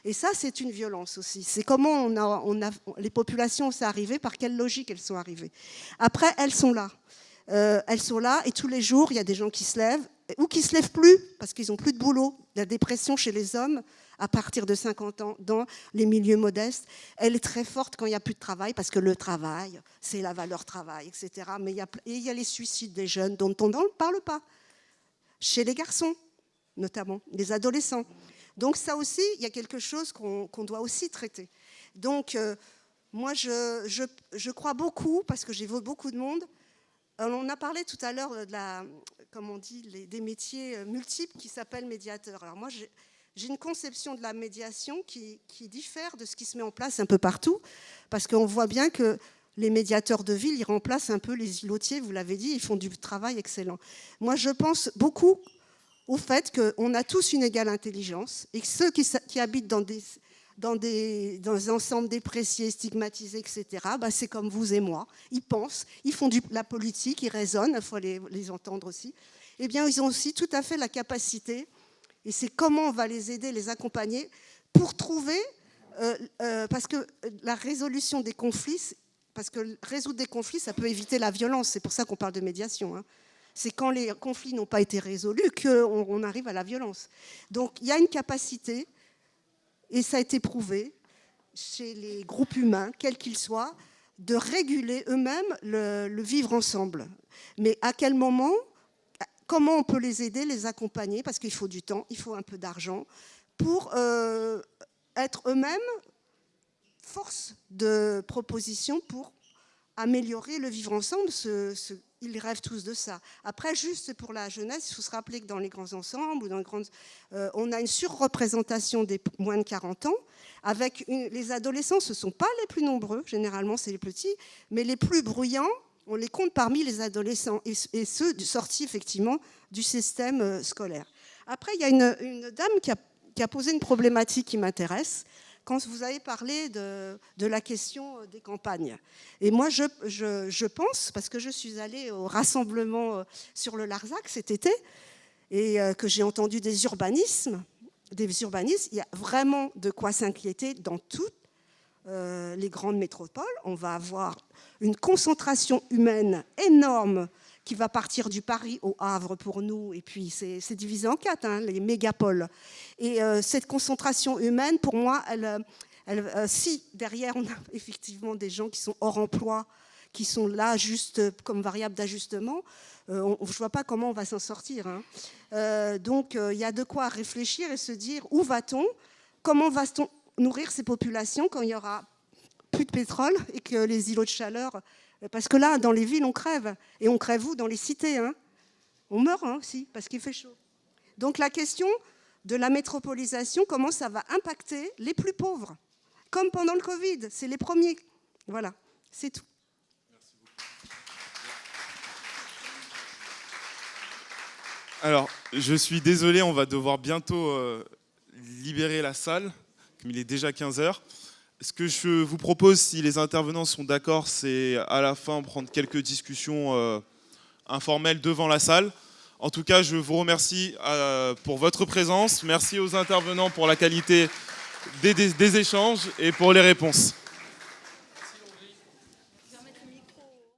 Et ça, c'est une violence aussi. C'est comment les populations sont arrivées, par quelle logique elles sont arrivées. Après, elles sont là. Elles sont là et tous les jours, il y a des gens qui se lèvent ou qui ne se lèvent plus parce qu'ils n'ont plus de boulot. La dépression chez les hommes, à partir de 50 ans, dans les milieux modestes, elle est très forte quand il n'y a plus de travail parce que le travail, c'est la valeur travail, etc. Mais il y a les suicides des jeunes dont on ne parle pas. Chez les garçons, notamment, les adolescents. Donc ça aussi, il y a quelque chose qu'on doit aussi traiter. Donc moi, je crois beaucoup, parce que j'ai vu beaucoup de monde. On a parlé tout à l'heure des métiers multiples qui s'appellent médiateurs. Alors moi, j'ai une conception de la médiation qui diffère de ce qui se met en place un peu partout, parce qu'on voit bien que les médiateurs de ville, ils remplacent un peu les îlotiers, vous l'avez dit, ils font du travail excellent. Moi, je pense beaucoup au fait qu'on a tous une égale intelligence et que ceux qui habitent dans des ensembles dépréciés, stigmatisés, etc., c'est comme vous et moi. Ils pensent, ils font la politique, ils raisonnent, il faut les entendre aussi. Eh bien, ils ont aussi tout à fait la capacité, et c'est comment on va les aider, les accompagner, pour trouver, parce que la résolution des conflits, parce que résoudre des conflits, ça peut éviter la violence, c'est pour ça qu'on parle de médiation, hein. C'est quand les conflits n'ont pas été résolus qu'on arrive à la violence. Donc, il y a une capacité, et ça a été prouvé chez les groupes humains, quels qu'ils soient, de réguler eux-mêmes le vivre ensemble. Mais à quel moment, comment on peut les aider, les accompagner, parce qu'il faut du temps, il faut un peu d'argent, pour être eux-mêmes force de proposition pour améliorer le vivre ensemble. Ils rêvent tous de ça. Après, juste pour la jeunesse, il faut se rappeler que dans les grands ensembles, on a une surreprésentation des moins de 40 ans. Avec les adolescents, ce ne sont pas les plus nombreux, généralement c'est les petits, mais les plus bruyants, on les compte parmi les adolescents, et ceux sortis effectivement du système scolaire. Après, il y a une dame qui a posé une problématique qui m'intéresse, quand vous avez parlé de la question des campagnes. Et moi, je pense, parce que je suis allée au rassemblement sur le Larzac cet été, et que j'ai entendu des urbanismes, il y a vraiment de quoi s'inquiéter dans toutes les grandes métropoles. On va avoir une concentration humaine énorme qui va partir du Paris au Havre pour nous, et puis c'est divisé en 4, hein, les mégapoles. Et cette concentration humaine, pour moi, si derrière on a effectivement des gens qui sont hors emploi, qui sont là juste comme variable d'ajustement, je ne vois pas comment on va s'en sortir, hein. Donc il y a de quoi réfléchir et se dire où va-t-on, comment va-t-on nourrir ces populations quand il n'y aura plus de pétrole et que les îlots de chaleur... Parce que là, dans les villes, on crève. Et on crève où? Dans les cités, hein. On meurt aussi, parce qu'il fait chaud. Donc la question de la métropolisation, comment ça va impacter les plus pauvres? Comme pendant le Covid, c'est les premiers. Voilà, c'est tout. Merci beaucoup. Alors, je suis désolé, on va devoir bientôt libérer la salle, comme il est déjà 15h. Ce que je vous propose, si les intervenants sont d'accord, c'est à la fin prendre quelques discussions informelles devant la salle. En tout cas, je vous remercie pour votre présence. Merci aux intervenants pour la qualité des échanges et pour les réponses.